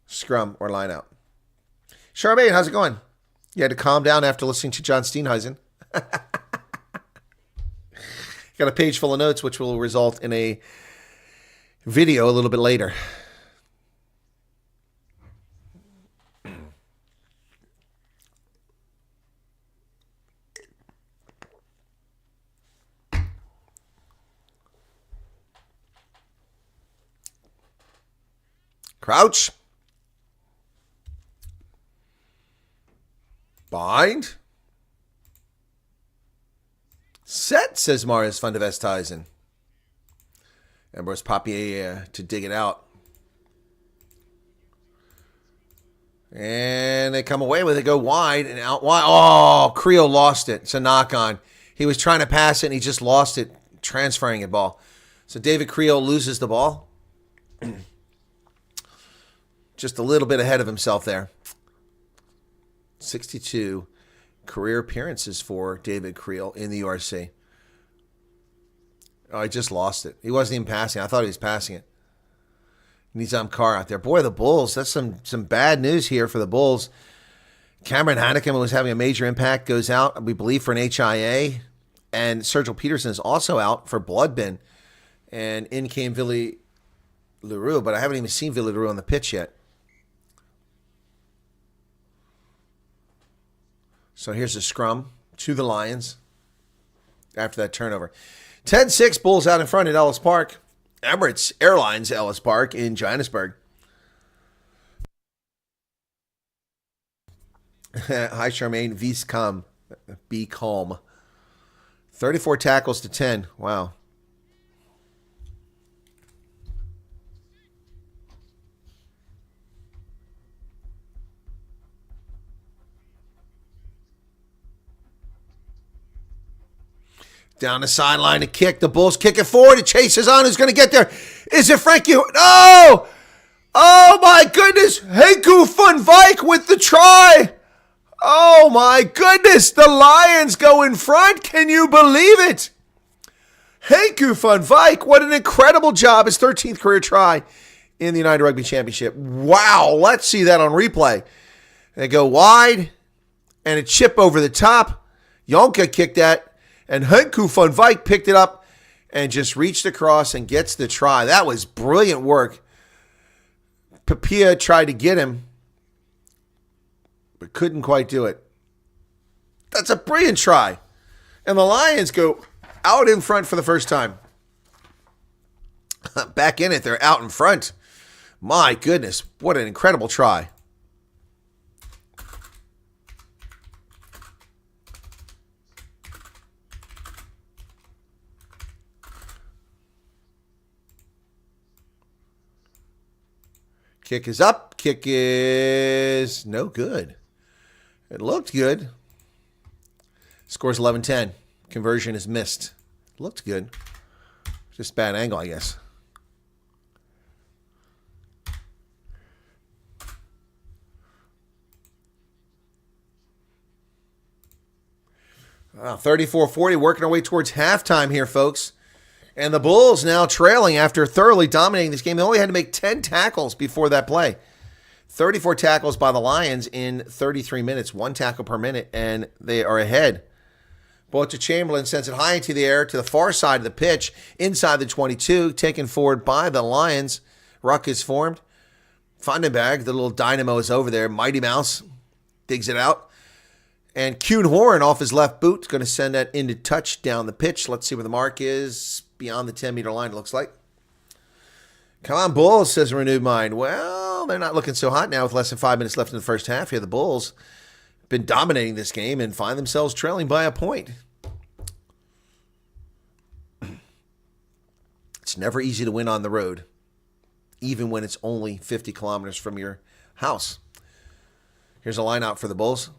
Speaker 1: Scrum or line out. Charmaine, how's it going? You had to calm down after listening to John Steenhuisen. Got a page full of notes, which will result in a video a little bit later. Crouch. Bind. Set, says Marius van de Westhuizen. Ambrose Papier to dig it out. And they come away with it, go wide and out wide. Oh, Creel lost it. It's a knock on. He was trying to pass it and he just lost it, transferring it ball. So David Creel loses the ball. Just a little bit ahead of himself there. 62 career appearances for David Creel in the URC. Oh, I just lost it. He wasn't even passing. I thought he was passing it. Nizam Carr out there. Boy, the Bulls. That's some bad news here for the Bulls. Cameron Hannekamp was having a major impact. Goes out, we believe, for an HIA. And Sergio Peterson is also out for blood bin. And in came Billy LaRue, but I haven't even seen Billy LaRue on the pitch yet. So here's a scrum to the Lions after that turnover. 10-6, Bulls out in front at Ellis Park. Emirates Airlines Ellis Park in Johannesburg. Hi, Charmaine. Be calm. 34 tackles to 10. Wow. Down the sideline to kick. The Bulls kick it forward. It chases on. Who's going to get there? Is it Frankie? No! Oh, my goodness. Henku van Wyk with the try. Oh, my goodness. The Lions go in front. Can you believe it? Henku van Wyk, what an incredible job. His 13th career try in the United Rugby Championship. Wow. Let's see that on replay. They go wide and a chip over the top. Jonka kicked that. And Henku van Wyk picked it up and just reached across and gets the try. That was brilliant work. Papia tried to get him, but couldn't quite do it. That's a brilliant try. And the Lions go out in front for the first time. Back in it, they're out in front. My goodness, what an incredible try. Kick is up. Kick is no good. It looked good. Scores 11-10. Conversion is missed. Looked good. Just bad angle, I guess. Wow, 34-40, working our way towards halftime here, folks. And the Bulls now trailing after thoroughly dominating this game. They only had to make 10 tackles before that play. 34 tackles by the Lions in 33 minutes, 1 tackle per minute, and they are ahead. Chamberlain sends it high into the air to the far side of the pitch, inside the 22, taken forward by the Lions. Ruck is formed. Vandenberg, the little dynamo, is over there. Mighty Mouse digs it out. And Kuhn Horn off his left boot is going to send that into touch down the pitch. Let's see where the mark is. Beyond the 10-meter line, it looks like. Come on, Bulls, says a renewed mind. Well, they're not looking so hot now with less than 5 minutes left in the first half here. The Bulls have been dominating this game and find themselves trailing by a point. It's never easy to win on the road, even when it's only 50 kilometers from your house. Here's a line out for the Bulls.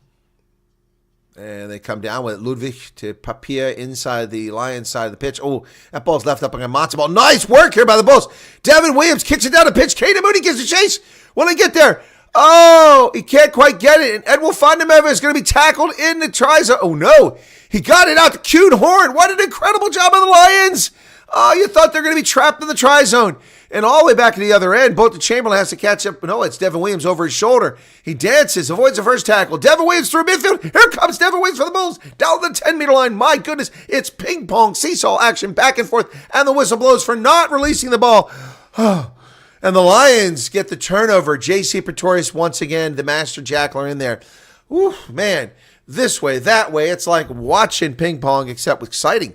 Speaker 1: And they come down with Ludwig to Papier inside the Lions side of the pitch. Oh, that ball's left up on a matzo ball. Nice work here by the Bulls. Devin Williams kicks it down the pitch. Caden Mooney gives a chase. Will he get there? Oh, he can't quite get it. And Edwin Vandenberg is going to be tackled in the try zone. Oh, no. He got it out to Kuhn Horn. What an incredible job of the Lions. Oh, you thought they're going to be trapped in the try zone. And all the way back to the other end, Chamberlain has to catch up. No, it's Devin Williams over his shoulder. He dances, avoids the first tackle. Devin Williams through midfield. Here comes Devin Williams for the Bulls. Down the 10-meter line. My goodness, it's ping-pong, seesaw action back and forth. And the whistle blows for not releasing the ball. And the Lions get the turnover. J.C. Pretorius once again, the master jackler in there. Ooh, man, this way, that way. It's like watching ping-pong, except exciting.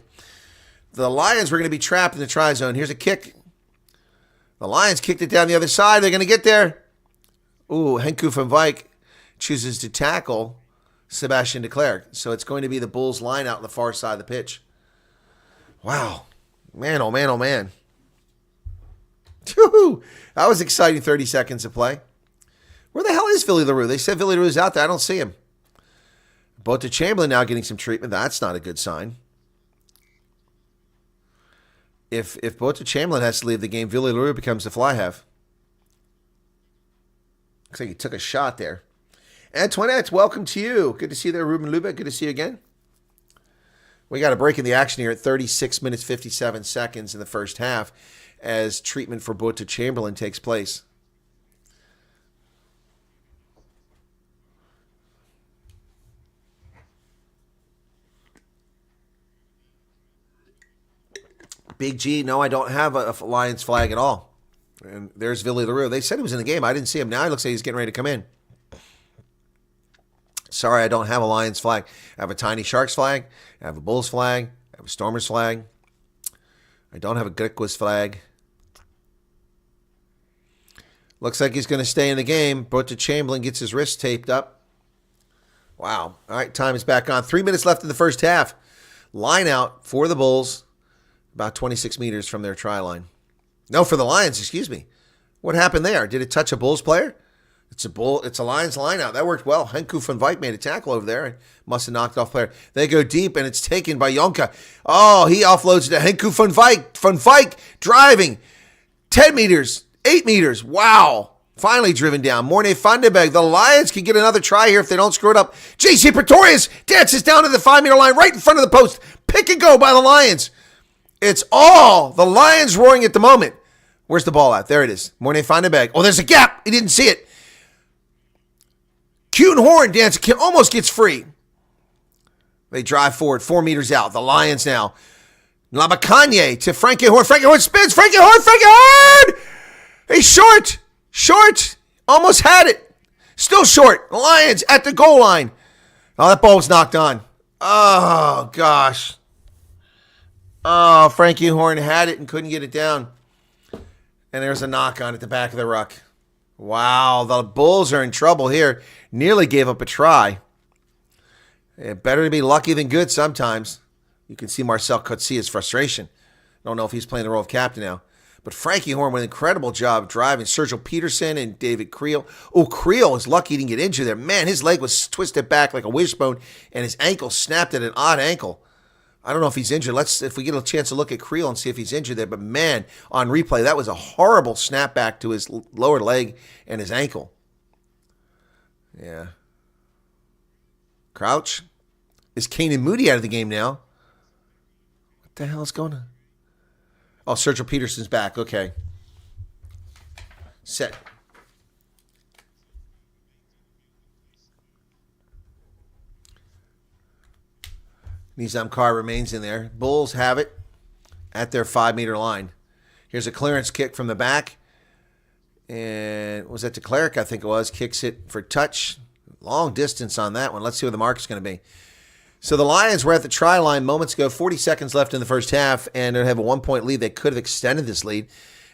Speaker 1: The Lions were going to be trapped in the try zone. Here's a kick. The Lions kicked it down the other side. They're going to get there. Ooh, Henku van Wijk chooses to tackle Sebastian de Klerk. So it's going to be the Bulls line out on the far side of the pitch. Wow. Man, oh man, oh man. Woo-hoo. That was exciting 30 seconds of play. Where the hell is Billy LaRue? They said Billy LaRue's out there. I don't see him. Chamberlain now getting some treatment. That's not a good sign. If Chamberlain has to leave the game, Billy LaRue becomes the fly half. Looks like he took a shot there. Antoinette, welcome to you. Good to see you there, Ruben Lubeck. Good to see you again. We got a break in the action here at 36 minutes, 57 seconds in the first half as treatment for Chamberlain takes place. Big G, no, I don't have a Lions flag at all. And there's Billy LaRue. They said he was in the game. I didn't see him. Now he looks like he's getting ready to come in. Sorry, I don't have a Lions flag. I have a Tiny Sharks flag. I have a Bulls flag. I have a Stormers flag. I don't have a Griquas flag. Looks like he's going to stay in the game. Chamberlain gets his wrist taped up. Wow. All right, time is back on. 3 minutes left in the first half. Line out for the Bulls. About 26 meters from their try line. No, for the Lions, excuse me. What happened there? Did it touch a Bulls player? It's a Lions line out. That worked well. Henku van Wijk made a tackle over there and must have knocked off player. They go deep, and it's taken by Jonka. Oh, he offloads it to Henku van Wijk. Van Wijk driving. 10 meters, 8 meters. Wow. Finally driven down. Morne Vandenberg. The Lions can get another try here if they don't screw it up. J.C. Pretorius dances down to the 5-meter line right in front of the post. Pick and go by the Lions. It's all the Lions roaring at the moment. Where's the ball at? There it is. Morne Vandenberg. Oh, there's a gap. He didn't see it. Kuhn Horn almost gets free. They drive forward 4 meters out. The Lions now. Labakanye to Frankie Horn. Frankie Horn spins. Frankie Horn. He's short. Short. Almost had it. Still short. Lions at the goal line. Oh, that ball was knocked on. Oh, gosh. Oh, Frankie Horn had it and couldn't get it down. And there's a knock on at the back of the ruck. Wow, the Bulls are in trouble here. Nearly gave up a try. Better to be lucky than good sometimes. You can see Marcel Coetzee frustration. I don't know if he's playing the role of captain now. But Frankie Horn with an incredible job driving. Sergio Peterson and David Creel. Oh, Creel is lucky he didn't get injured there. Man, his leg was twisted back like a wishbone, and his ankle snapped at an odd ankle. I don't know if he's injured. If we get a chance to look at Creel and see if he's injured there. But man, on replay, that was a horrible snapback to his lower leg and his ankle. Yeah. Crouch. Is Kanan Moody out of the game now? What the hell is going on? Oh, Sergio Peterson's back. Okay. Set. Nizam Carr remains in there. Bulls have it at their 5-meter line. Here's a clearance kick from the back. And was that to Cleric? I think it was. Kicks it for touch. Long distance on that one. Let's see what the mark is going to be. So the Lions were at the try line moments ago. 40 seconds left in the first half, and they have a 1-point lead. They could have extended this lead,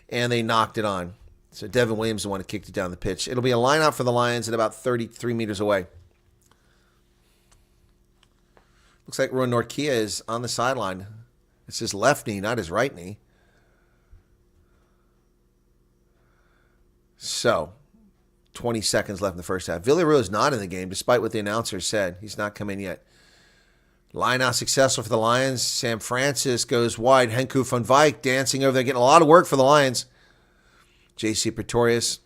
Speaker 1: and they knocked it on. So Devin Williams is the one who kicked it down the pitch. It'll be a line out for the Lions at about 33 meters away. Looks like Ron Norkia is on the sideline. It's his left knee, not his right knee. So, 20 seconds left in the first half. Villarreal is not in the game, despite what the announcer said. He's not come in yet. Line out successful for the Lions. Sam Francis goes wide. Henku van Wijk dancing over there, getting a lot of work for the Lions. J.C. Pretorius.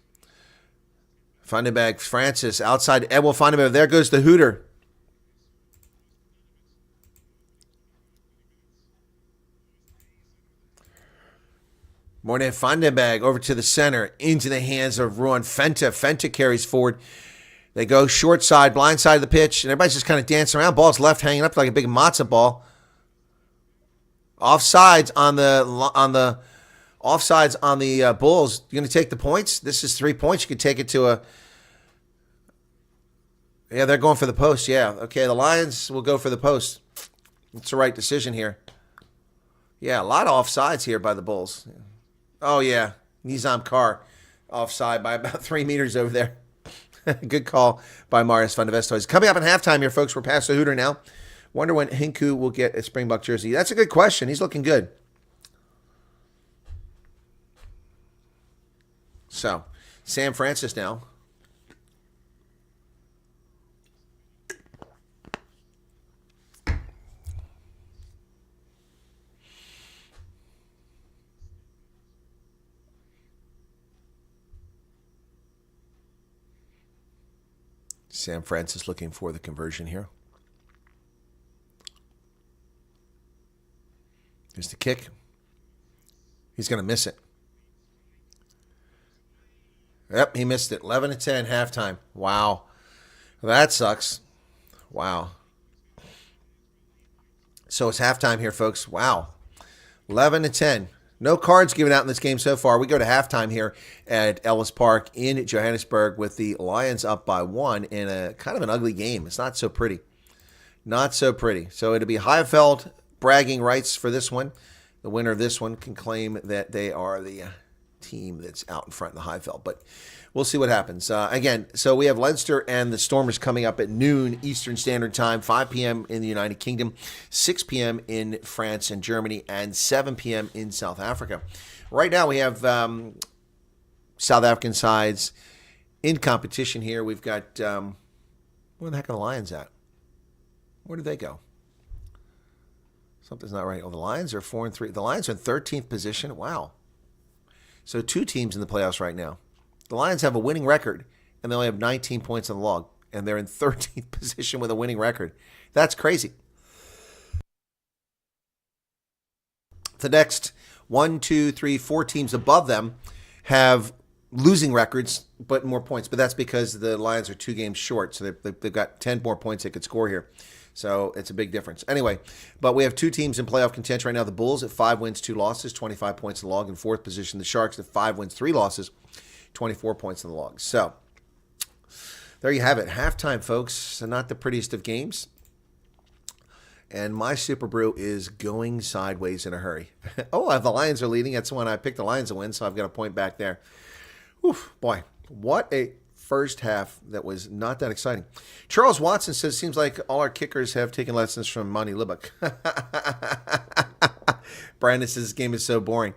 Speaker 1: Vandenberg, Francis, outside Edwin Vandenberg. There goes the Hooter. Morne Vandenberg over to the center, into the hands of Ruan Fenta. Fenta carries forward. They go short side, blind side of the pitch, and everybody's just kind of dancing around. Ball's left hanging up like a big matzo ball. Offsides on the Bulls. You're going to take the points? This is 3 points. You could take it to a... Yeah, they're going for the post. Yeah, okay, the Lions will go for the post. It's the right decision here. Yeah, a lot of offsides here by the Bulls. Oh, yeah. Nizam Carr offside by about 3 meters over there. Good call by Marius van der Vestoys. Coming up in halftime here, folks. We're past the Hooter now. Wonder when Hinku will get a Springbok jersey. That's a good question. He's looking good. So, Sam Francis now. Sam Francis looking for the conversion here. Here's the kick. He's going to miss it. Yep, he missed it. 11-10 halftime. Wow. That sucks. Wow. So it's halftime here, folks. Wow. 11-10. No cards given out in this game so far. We go to halftime here at Ellis Park in Johannesburg with the Lions up by 1 in a kind of an ugly game. It's not so pretty. Not so pretty. So it'll be Highveld bragging rights for this one. The winner of this one can claim that they are the team that's out in front in the Highveld. But we'll see what happens. Again, so we have Leinster and the Stormers coming up at noon Eastern Standard Time, 5 p.m. in the United Kingdom, 6 p.m. in France and Germany, and 7 p.m. in South Africa. Right now we have South African sides in competition here. We've got, where the heck are the Lions at? Where did they go? Something's not right. Oh, the Lions are 4-3. The Lions are in 13th position. Wow. So 2 teams in the playoffs right now. The Lions have a winning record, and they only have 19 points on the log, and they're in 13th position with a winning record. That's crazy. The next 1, 2, 3, 4 teams above them have losing records, but more points. But that's because the Lions are 2 games short, so they've got 10 more points they could score here. So it's a big difference. Anyway, but we have 2 teams in playoff contention right now. The Bulls at 5 wins, 2 losses, 25 points in the log. In 4th position, the Sharks at 5 wins, 3 losses, 24 points in the log. So there you have it. Halftime, folks. So not the prettiest of games. And my Super Brew is going sideways in a hurry. Oh, the Lions are leading. That's when I picked the Lions to win, so I've got a point back there. Oof, boy, what a first half that was not that exciting. Charles Watson says, seems like all our kickers have taken lessons from Monty Libbok. Brandon says this game is so boring.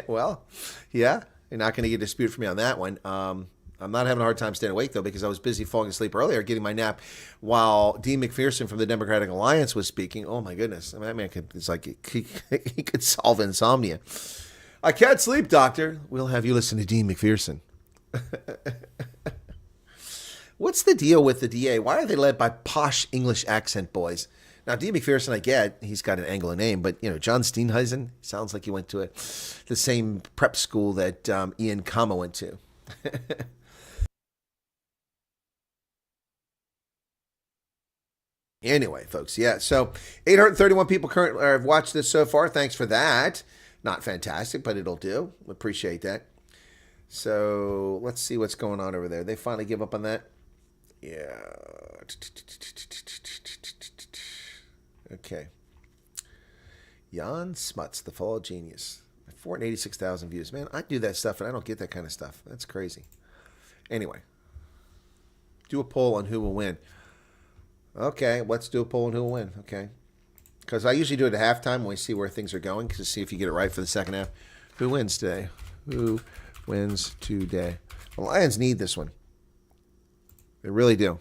Speaker 1: Well, yeah, you're not going to get a dispute from me on that one. I'm not having a hard time staying awake, though, because I was busy falling asleep earlier, getting my nap, while Dean McPherson from the Democratic Alliance was speaking. Oh, my goodness. I mean, that man it's like he could solve insomnia. I can't sleep, doctor. We'll have you listen to Dean McPherson. What's the deal with the DA? Why are they led by posh English accent boys? Now, Dean McPherson, I get, he's got an Anglo name, but, John Steenhuisen sounds like he went to the same prep school that Ian Kama went to. Anyway, folks, yeah, so 831 people currently have watched this so far. Thanks for that. Not fantastic, but it'll do. Appreciate that. So let's see what's going on over there. They finally give up on that? Yeah. Okay. Jan Smuts, the Fall Genius. 486,000 views. Man, I do that stuff, and I don't get that kind of stuff. That's crazy. Anyway. Do a poll on who will win. Okay, let's do a poll on who will win. Okay. Because I usually do it at halftime when we see where things are going, to see if you get it right for the second half. Who wins today? Who wins today? The Lions need this one. They really do.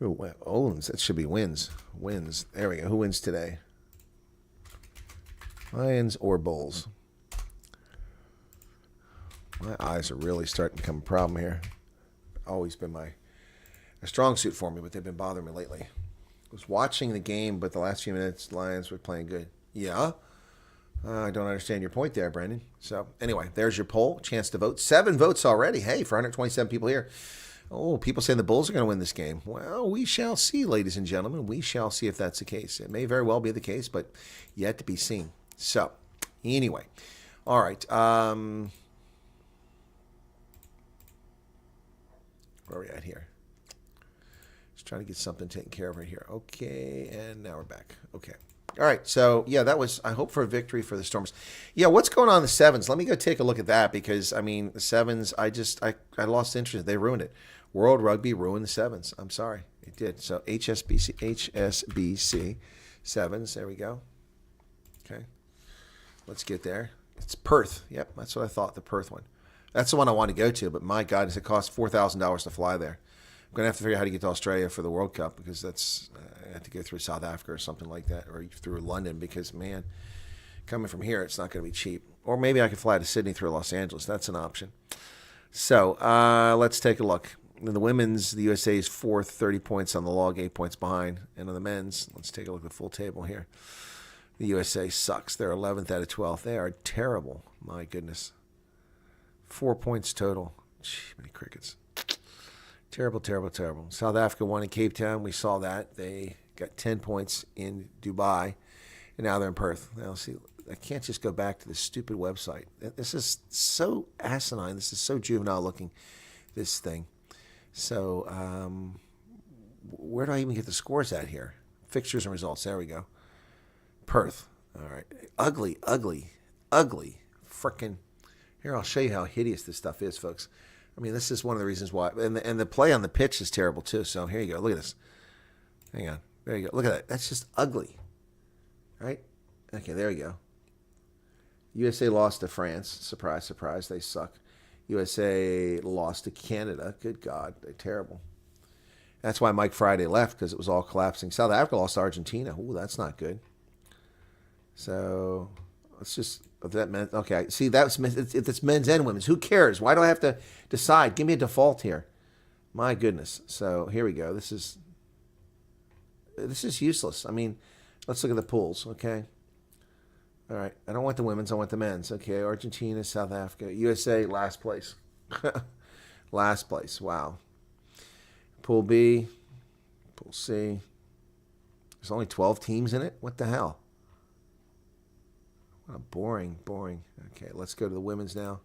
Speaker 1: Who owns? That should be wins. Wins. There we go. Who wins today? Lions or Bulls? My eyes are really starting to become a problem here. Always been a strong suit for me, but they've been bothering me lately. I was watching the game, but the last few minutes, Lions were playing good. Yeah? I don't understand your point there, Brandon. So, anyway, there's your poll. Chance to vote. 7 votes already. Hey, for 127 people here. Oh, people saying the Bulls are going to win this game. Well, we shall see, ladies and gentlemen. We shall see if that's the case. It may very well be the case, but yet to be seen. So, anyway. All right. Where are we at here? Just trying to get something taken care of right here. Okay, and now we're back. Okay. All right, so, yeah, that was, I hope for a victory for the Stormers. Yeah, what's going on in the Sevens? Let me go take a look at that, because, I mean, the Sevens, I lost interest. They ruined it. World Rugby ruined the Sevens. I'm sorry. It did. So, HSBC Sevens. There we go. Okay. Let's get there. It's Perth. Yep, that's what I thought, the Perth one. That's the one I want to go to, but my God, does it cost $4,000 to fly there. I'm going to have to figure out how to get to Australia for the World Cup, because that's I have to go through South Africa or something like that, or through London, because, man, coming from here, it's not going to be cheap. Or maybe I could fly to Sydney through Los Angeles. That's an option. So let's take a look. In the women's, the USA is fourth, 30 points on the log, 8 points behind. And on the men's, let's take a look at the full table here. The USA sucks. They're 11th out of 12. They are terrible. My goodness. 4 points total. Gee, many crickets. Terrible, terrible, terrible. South Africa won in Cape Town. We saw that. They got 10 points in Dubai, and now they're in Perth. Now, see, I can't just go back to this stupid website. This is so asinine. This is so juvenile looking, this thing. So where do I even get the scores at here? Fixtures and results. There we go. Perth. All right. Ugly, ugly, ugly. Frickin'. Here, I'll show you how hideous this stuff is, folks. I mean, this is one of the reasons why. And the play on the pitch is terrible, too. So here you go. Look at this. Hang on. There you go. Look at that. That's just ugly. Right? Okay, there you go. USA lost to France. Surprise, surprise. They suck. USA lost to Canada. Good God. They're terrible. That's why Mike Friday left, because it was all collapsing. South Africa lost to Argentina. Ooh, that's not good. So let's just... That meant, okay, see, it's men's and women's. Who cares? Why do I have to decide? Give me a default here. My goodness. So here we go. This is useless. I mean, let's look at the pools, okay? All right. I don't want the women's. I want the men's. Okay, Argentina, South Africa. USA, last place. Last place. Wow. Pool B, Pool C. There's only 12 teams in it? What the hell? Oh, boring. Okay, let's go to the women's now.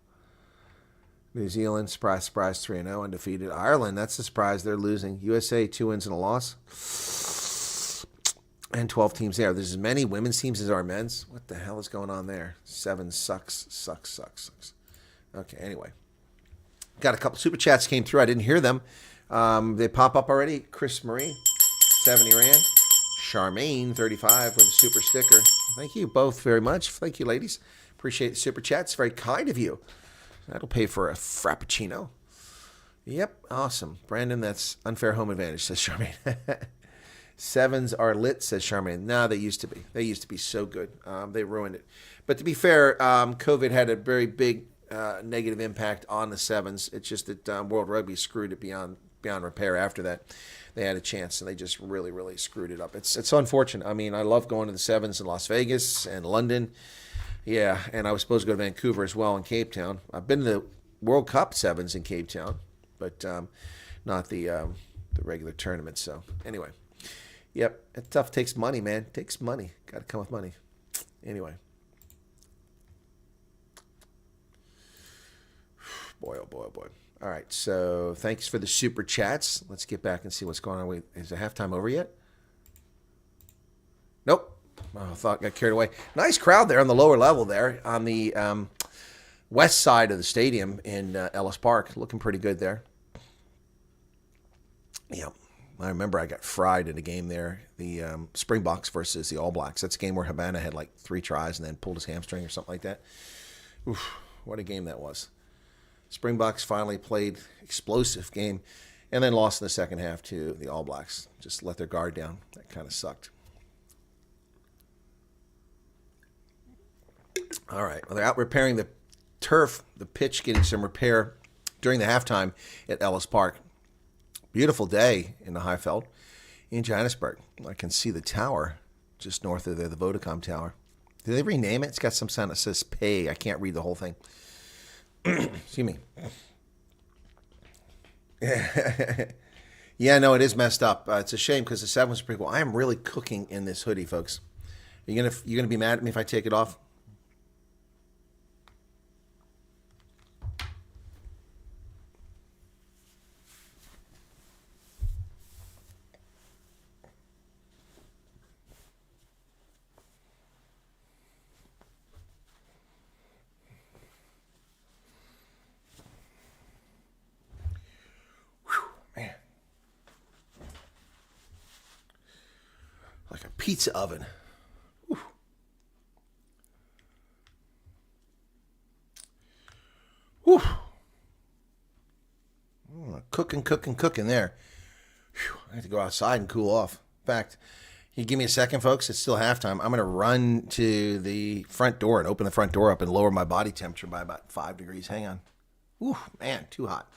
Speaker 1: New Zealand, surprise, 3-0, undefeated. Ireland, that's a surprise. They're losing. USA, 2 wins and a loss. And 12 teams there. There's as many women's teams as our men's. What the hell is going on there? 7 sucks. Okay, anyway. Got a couple super chats came through. I didn't hear them. They pop up already. Chris Marie, 70 Rand. Charmaine, 35, with a super sticker. Thank you both very much. Thank you, ladies. Appreciate the super chats. Very kind of you. That'll pay for a Frappuccino. Yep, awesome. Brandon, that's unfair home advantage, says Charmaine. Sevens are lit, says Charmaine. No, they used to be. They used to be so good. They ruined it. But to be fair, COVID had a very big negative impact on the sevens. It's just that World Rugby screwed it beyond repair after that. They had a chance, and they just really, really screwed it up. It's unfortunate. I mean, I love going to the sevens in Las Vegas and London. Yeah, and I was supposed to go to Vancouver as well in Cape Town. I've been to the World Cup sevens in Cape Town, but not the regular tournament. So anyway, yep, it's tough. Takes money, man. Takes money. Got to come with money. Anyway. Boy, oh boy, oh boy. All right, so thanks for the super chats. Let's get back and see what's going on. Wait, is the halftime over yet? Nope. Oh, I thought I got carried away. Nice crowd there on the lower level there on the west side of the stadium in Ellis Park. Looking pretty good there. Yeah, I remember I got fried in a game there, the Springboks versus the All Blacks. That's a game where Habana had like 3 tries and then pulled his hamstring or something like that. Oof, what a game that was. Springboks finally played explosive game and then lost in the second half to the All Blacks. Just let their guard down. That kind of sucked. All right. Well, they're out repairing the turf, the pitch getting some repair during the halftime at Ellis Park. Beautiful day in the Highveld in Johannesburg. I can see the tower just north of there, the Vodacom Tower. Did they rename it? It's got some sign that says pay. I can't read the whole thing. Excuse me. Yeah, no, it is messed up. It's a shame because the 7 was pretty cool. I am really cooking in this hoodie, folks. You gonna be mad at me if I take it off? Man. Like a pizza oven. Whew. Whew. Cooking there. Whew. I have to go outside and cool off. In fact, you give me a second, folks. It's still halftime. I'm going to run to the front door and open the front door up and lower my body temperature by about 5 degrees. Hang on. Ooh, man, too hot.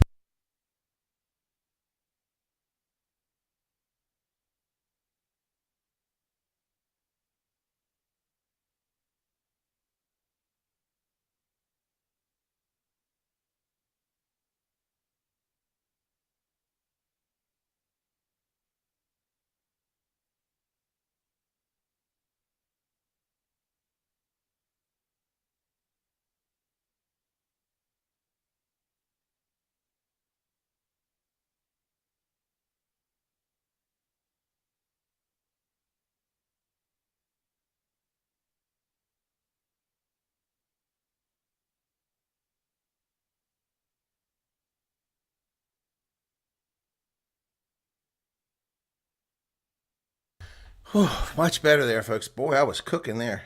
Speaker 1: Whew, much better there, folks. Boy, I was cooking there.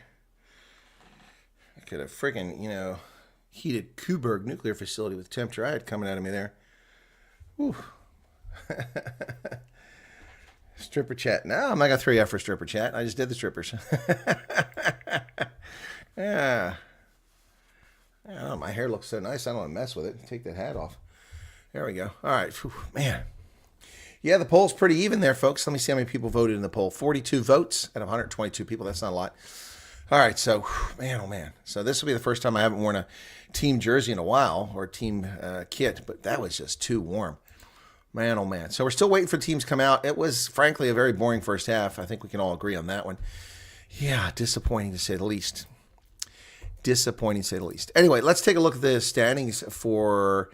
Speaker 1: I could have friggin', heated Kuberg nuclear facility with temperature I had coming out of me there. Whew. Stripper chat. No, I'm not going to throw you out for stripper chat. I just did the strippers. Yeah. I don't know, my hair looks so nice. I don't want to mess with it. Take that hat off. There we go. All right. Whew, man. Yeah, the poll's pretty even there, folks. Let me see how many people voted in the poll. 42 votes out of 122 people. That's not a lot. All right, so, man, oh, man. So this will be the first time I haven't worn a team jersey in a while, or a team kit, but that was just too warm. Man, oh, man. So we're still waiting for teams to come out. It was, frankly, a very boring first half. I think we can all agree on that one. Yeah, disappointing to say the least. Disappointing to say the least. Anyway, let's take a look at the standings for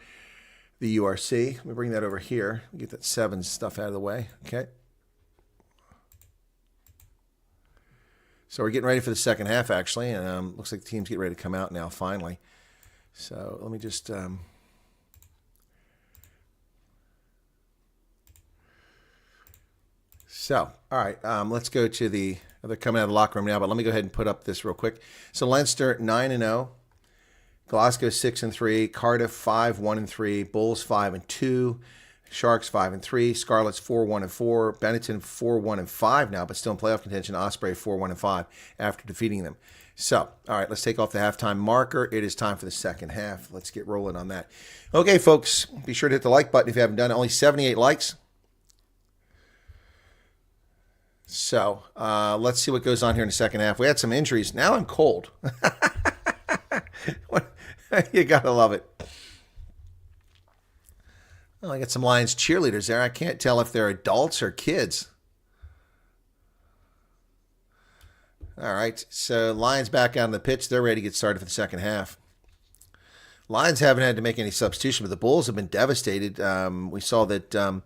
Speaker 1: the URC. Let me bring that over here. Get that 7 stuff out of the way. Okay. So we're getting ready for the second half, actually, and looks like the team's getting ready to come out now, finally. So let me just So, all right, let's go to they're coming out of the locker room now, but let me go ahead and put up this real quick. So Leinster 9-0, Glasgow 6-3, Cardiff 5-1-3, Bulls 5-2, Sharks 5-3, Scarlets 4-1-4, Benetton 4-1-5 now, but still in playoff contention. Osprey 4-1-5 after defeating them. So, all right, let's take off the halftime marker. It is time for the second half. Let's get rolling on that. Okay, folks, be sure to hit the like button if you haven't done it. Only 78 likes. So, let's see what goes on here in the second half. We had some injuries. Now I'm cold. You gotta love it. Oh, I got some Lions cheerleaders there. I can't tell if they're adults or kids. All right, so Lions back out on the pitch. They're ready to get started for the second half. Lions haven't had to make any substitution, but the Bulls have been devastated. We saw that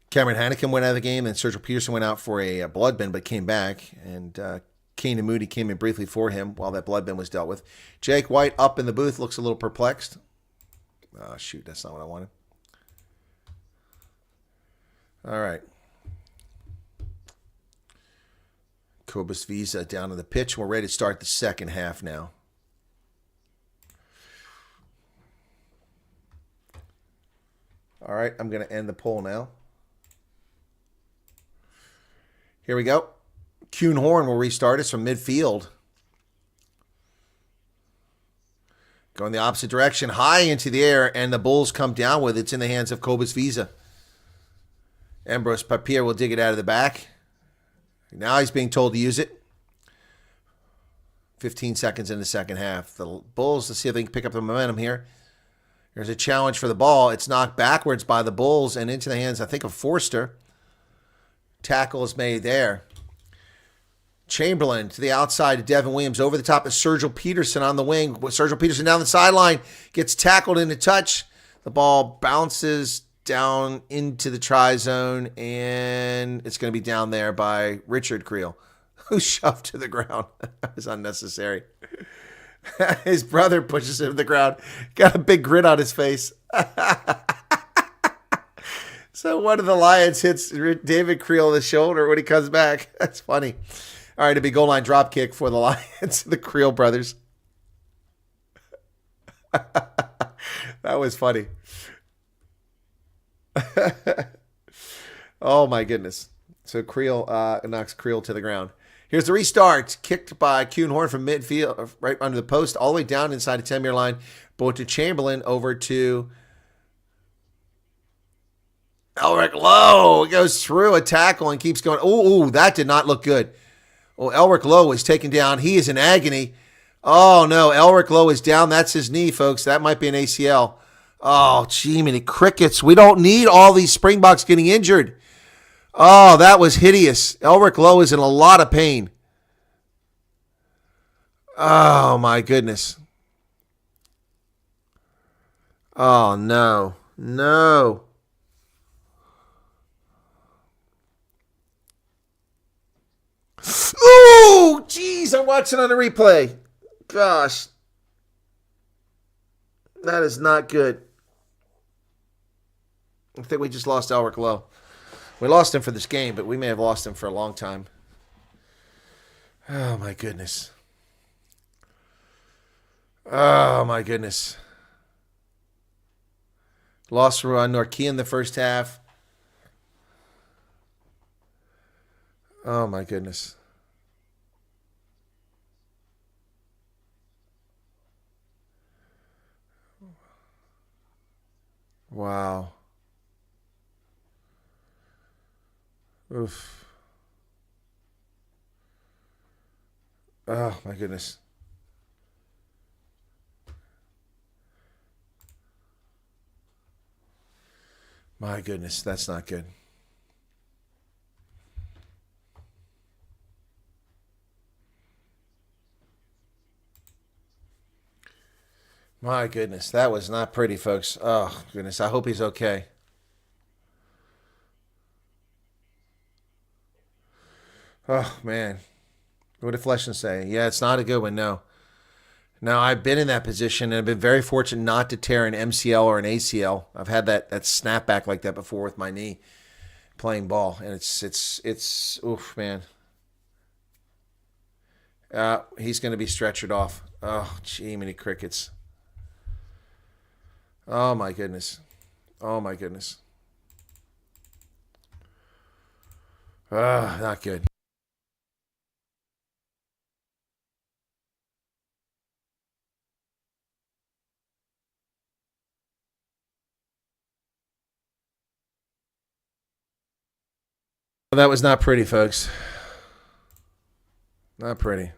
Speaker 1: Cameron Hannigan went out of the game, and Sergio Peterson went out for a blood bin, but came back. And Kane and Moody came in briefly for him while that blood bin was dealt with. Jake White up in the booth looks a little perplexed. Oh, shoot, that's not what I wanted. All right. Cobus Visa down on the pitch. We're ready to start the second half now. All right, I'm going to end the poll now. Here we go. Kuhn Horn will restart us from midfield. Going the opposite direction, high into the air, and the Bulls come down with it. It's in the hands of Cobus Visa. Ambrose Papier will dig it out of the back. Now he's being told to use it. 15 seconds in the second half. The Bulls, let's see if they can pick up the momentum here. There's a challenge for the ball. It's knocked backwards by the Bulls and into the hands, I think, of Forster. Tackle is made there. Chamberlain to the outside to Devin Williams. Over the top of Sergio Peterson on the wing. Sergio Peterson down the sideline. Gets tackled into touch. The ball bounces down into the try zone, and it's going to be down there by Richard Creel, who shoved to the ground. That was unnecessary. His brother pushes him to the ground. Got a big grin on his face. So one of the Lions hits David Creel on the shoulder when he comes back. That's funny. All right, a big goal line drop kick for the Lions, the Creel brothers. That was funny. Oh my goodness. So Creel knocks Creel to the ground. Here's the restart. Kicked by Kuhn Horn from midfield, right under the post, all the way down inside the 10-meter line. Both to Chamberlain, over to Elric Lowe. Goes through a tackle and keeps going. Ooh, that did not look good. Oh, Elric Lowe is taken down. He is in agony. Oh no, Elric Lowe is down. That's his knee, folks. That might be an ACL. Oh, gee, many crickets. We don't need all these Springboks getting injured. Oh, that was hideous. Elric Lowe is in a lot of pain. Oh, my goodness. Oh, no. No. Ooh, geez, I'm watching on the replay. Gosh. That is not good. I think we just lost Elric Lowe. We lost him for this game, but we may have lost him for a long time. Oh, my goodness. Oh, my goodness. Lost Norkia in the first half. Oh, my goodness. Wow. Oof. Oh, my goodness. My goodness, that's not good. My goodness, that was not pretty, folks. Oh, goodness, I hope he's okay. Oh, man. What did Fleshman say? Yeah, it's not a good one, no. Now, I've been in that position, and I've been very fortunate not to tear an MCL or an ACL. I've had that snapback like that before with my knee. playing ball, and it's oof, man. He's going to be stretchered off. Oh, gee, many crickets. Oh my goodness. Oh my goodness. Not good. That was not pretty, folks. Not pretty.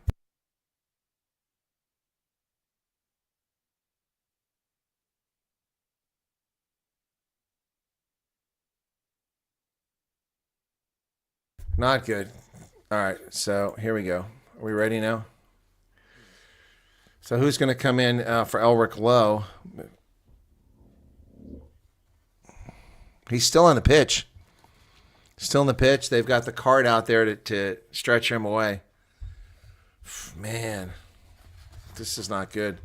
Speaker 1: Not good. All right, so here we go. Are we ready now? So who's going to come in for Elric Lowe? He's still on the pitch. Still in the pitch. They've got the card out there to stretch him away. Man, this is not good.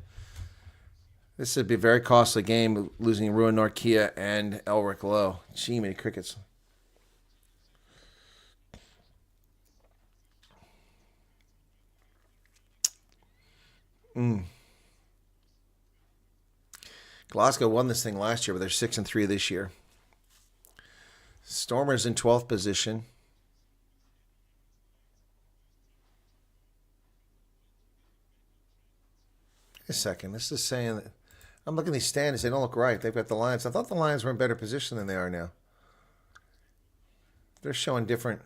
Speaker 1: This would be a very costly game, losing Ruan Norkia and Elric Lowe. Gee, many crickets. Glasgow won this thing last year, but they're 6-3 this year. Stormers in 12th position. Wait a second. This is saying that I'm looking at these standings. They don't look right. They've got the Lions. I thought the Lions were in better position than they are now. They're showing different.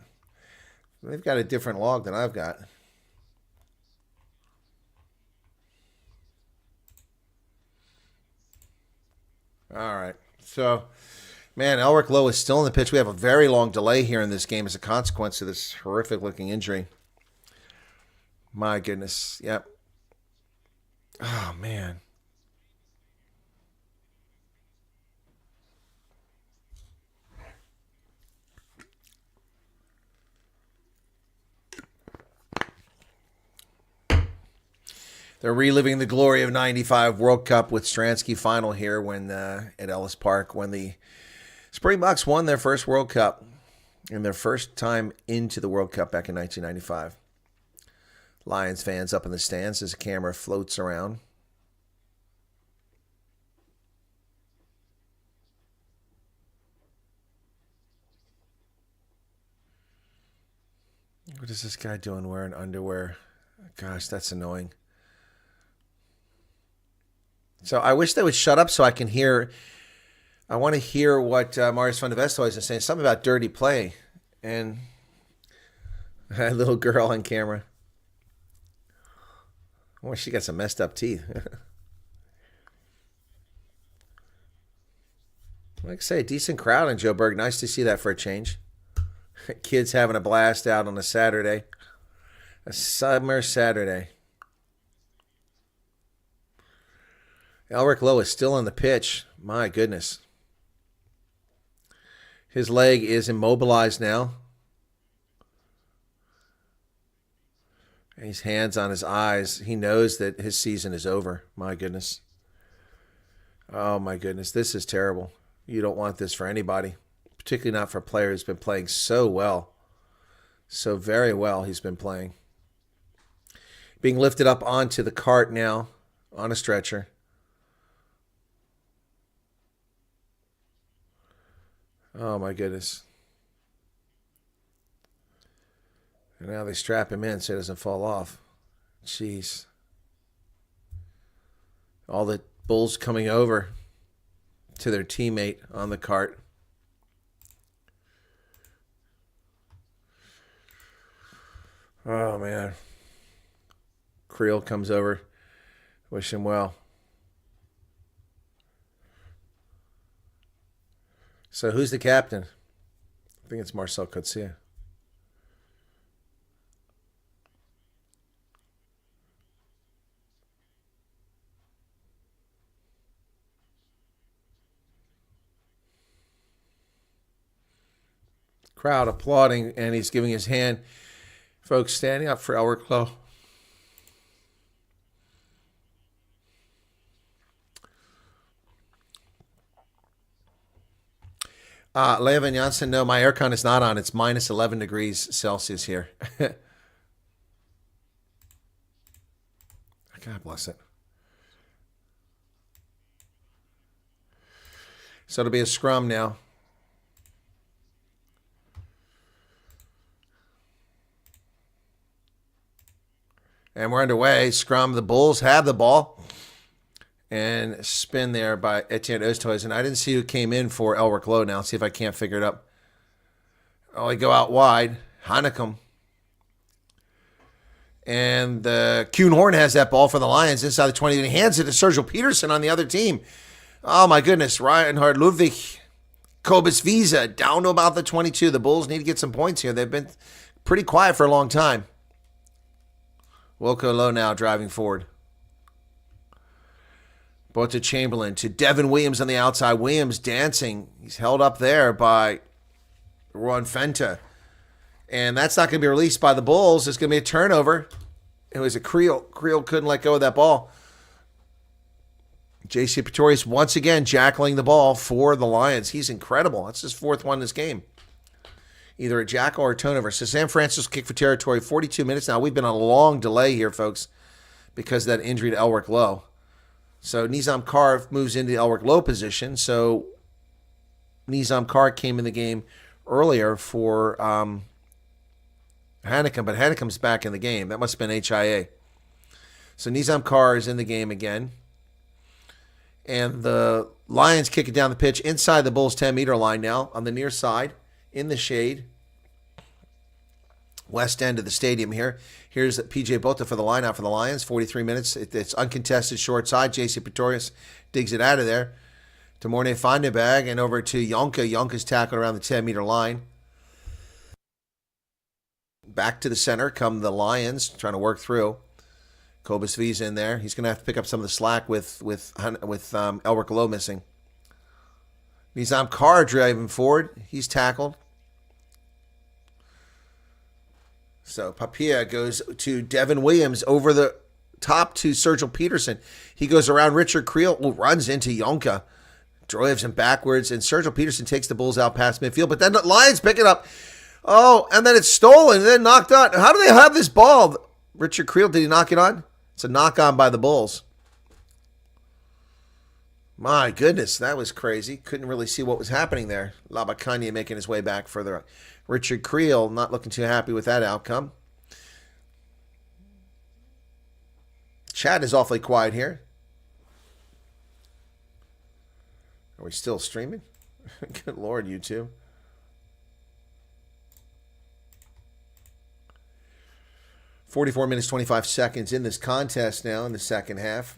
Speaker 1: They've got a different log than I've got. All right. So, man, Elric Lowe is still in the pitch. We have a very long delay here in this game as a consequence of this horrific-looking injury. My goodness. Yep. Oh, man. They're reliving the glory of '95 World Cup with Stransky final here when at Ellis Park when the Springboks won their first World Cup and their first time into the World Cup back in 1995. Lions fans up in the stands as the camera floats around. What is this guy doing wearing underwear? Gosh, that's annoying. So I wish they would shut up so I can hear. I want to hear what Marius van der Westhuizen is saying. Something about dirty play. And a little girl on camera. Oh, she got some messed up teeth. Like I say, decent crowd in Joburg. Nice to see that for a change. Kids having a blast out on a Saturday. A summer Saturday. Elric Lowe is still on the pitch. My goodness. His leg is immobilized now. His hands on his eyes. He knows that his season is over. My goodness. Oh, my goodness. This is terrible. You don't want this for anybody, particularly not for a player who's been playing so well. So very well he's been playing. Being lifted up onto the cart now on a stretcher. Oh, my goodness. And now they strap him in so he doesn't fall off. Jeez. All the bulls coming over to their teammate on the cart. Oh, man. Creel comes over. Wish him well. So who's the captain? I think it's Marcel Coetzee. Crowd applauding, and he's giving his hand. Folks standing up for Elric Lowe. Levin Janssen, no, my aircon is not on. It's minus 11 degrees Celsius here. God bless it. So it'll be a scrum now. And we're underway. Scrum. The Bulls have the ball. And spin there by Etienne Oosthuizen. And I didn't see who came in for Elric Lowe now. Let's see if I can't figure it up. Oh, I go out wide. Hanekom. And Kuhn Horn has that ball for the Lions inside the 20. And he hands it to Sergio Peterson on the other team. Oh, my goodness. Reinhard Ludwig. Cobus Visa down to about the 22. The Bulls need to get some points here. They've been pretty quiet for a long time. Wilco Lowe now driving forward. Brought to Chamberlain, to Devin Williams on the outside. Williams dancing. He's held up there by Ron Fenta. And that's not going to be released by the Bulls. It's going to be a turnover. It was a Creel. Creel couldn't let go of that ball. J.C. Pretorius once again jackling the ball for the Lions. He's incredible. That's his fourth one in this game. Either a jackal or a turnover. So San Francisco kick for territory. 42 minutes now. We've been on a long delay here, folks, because of that injury to Elric Lowe. So Nizam Carr moves into the Elric Lowe position. So Nizam Carr came in the game earlier for Hanekom, but Hanekom's back in the game. That must have been HIA. So Nizam Carr is in the game again. And the Lions kick it down the pitch inside the Bulls' 10-meter line now on the near side in the shade. West end of the stadium here. Here's P.J. Bota for the line out for the Lions. 43 minutes. It's uncontested short side. J.C. Pretorius digs it out of there to Mornay Vandenberg and over to Jonke. Jonke's tackled around the 10-meter line. Back to the center come the Lions trying to work through. Cobus Visa in there. He's going to have to pick up some of the slack with Elric Lowe missing. Nizam Carr driving forward. He's tackled. So Papia goes to Devin Williams over the top to Sergio Peterson. He goes around Richard Creel, who runs into Jonke. Drives him backwards, and Sergio Peterson takes the Bulls out past midfield. But then the Lions pick it up. Oh, and then it's stolen and then knocked on. How do they have this ball? Richard Creel, did he knock it on? It's a knock on by the Bulls. My goodness, that was crazy. Couldn't really see what was happening there. Labakanye making his way back further up. Richard Creel not looking too happy with that outcome. Chat is awfully quiet here. Are we still streaming? Good Lord, YouTube. .44 minutes, 25 seconds in this contest now in the second half.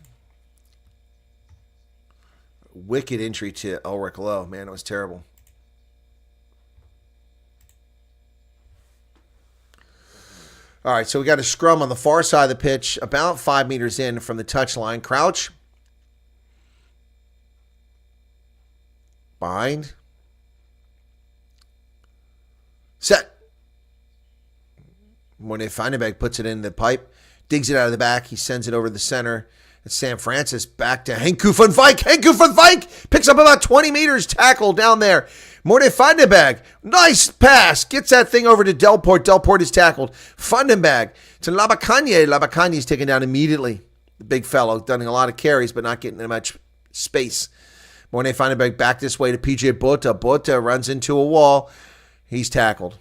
Speaker 1: Wicked injury to Elric Lowe. Man, it was terrible. All right, so we got a scrum on the far side of the pitch, about 5 meters in from the touchline. Crouch. Bind. Set. Mornay Vandenberg puts it in the pipe, digs it out of the back. He sends it over the center. It's Sam Francis back to Henku van Wyk. Henku van Wyk picks up about 20 meters, tackle down there. Mornay Vandenberg, nice pass. Gets that thing over to Delport. Delport is tackled. Vandenberg to Labakanye. Labakanye's taken down immediately. The big fellow, done a lot of carries, but not getting much space. Mornay Vandenberg back this way to P.J. Bota. Bota runs into a wall. He's tackled.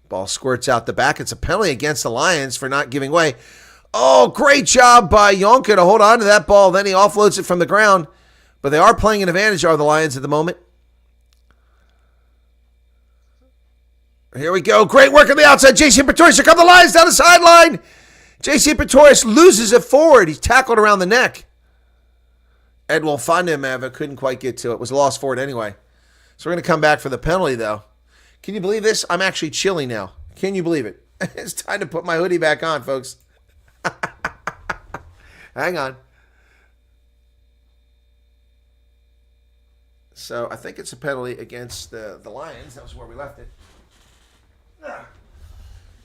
Speaker 1: Ball squirts out the back. It's a penalty against the Lions for not giving way. Oh, great job by Jonke to hold on to that ball. Then he offloads it from the ground. But they are playing an advantage, are the Lions, at the moment. Here we go. Great work on the outside. J.C. Pretorius. Here come the Lions down the sideline. J.C. Pretorius loses it forward. He's tackled around the neck. Edwin Vandenberg couldn't quite get to it. It was a loss for it anyway. So we're going to come back for the penalty, though. Can you believe this? I'm actually chilly now. Can you believe it? It's time to put my hoodie back on, folks. Hang on. So I think it's a penalty against the Lions. That was where we left it.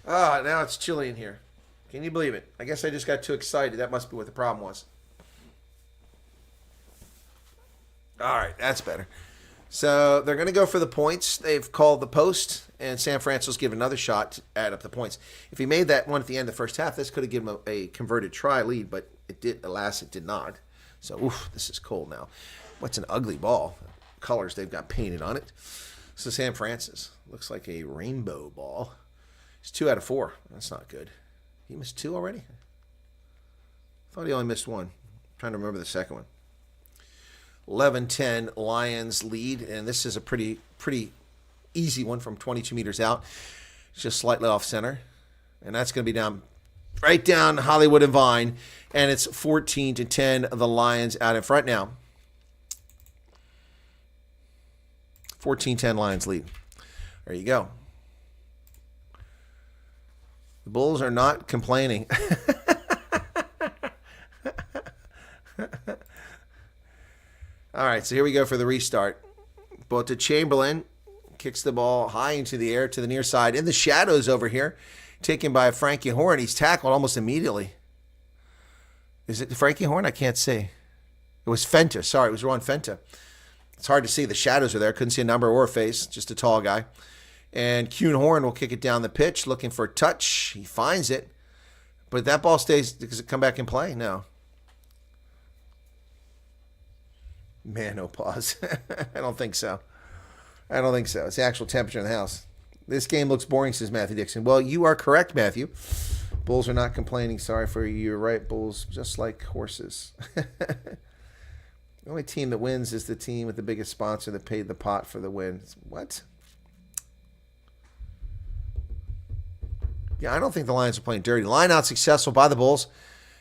Speaker 1: Now it's chilly in here. Can you believe it? I guess I just got too excited. That must be what the problem was. All right, that's better. So they're going to go for the points. They've called the post, and San Francisco's given another shot to add up the points. If he made that one at the end of the first half, this could have given him a converted try lead, but it did. Alas, it did not. So, oof, this is cold now. What's an ugly ball? Colors they've got painted on it. So San Francisco looks like a rainbow ball. It's 2 out of 4. That's not good. He missed 2 already? I thought he only missed 1. I'm trying to remember the second one. 11-10 Lions lead, and this is a pretty easy one from 22 meters out. It's just slightly off center, and that's going to be right down Hollywood and Vine, and it's 14-10 the Lions out in front now. 14-10 Lions lead. There you go. The Bulls are not complaining. All right, so here we go for the restart. Bota Chamberlain kicks the ball high into the air to the near side. In the shadows over here, taken by Frankie Horn. He's tackled almost immediately. Is it Frankie Horn? I can't see. It was Fenta. Sorry, it was Ron Fenta. It's hard to see. The shadows are there. Couldn't see a number or a face. Just a tall guy. And Kuhn Horn will kick it down the pitch, looking for a touch. He finds it. But that ball stays. Does it come back in play? No. Man, no pause. I don't think so. It's the actual temperature in the house. This game looks boring, says Matthew Dixon. Well, you are correct, Matthew. Bulls are not complaining. Sorry for you. You're right. Bulls, just like horses. The only team that wins is the team with the biggest sponsor that paid the pot for the win. What? Yeah, I don't think the Lions are playing dirty. Line out successful by the Bulls.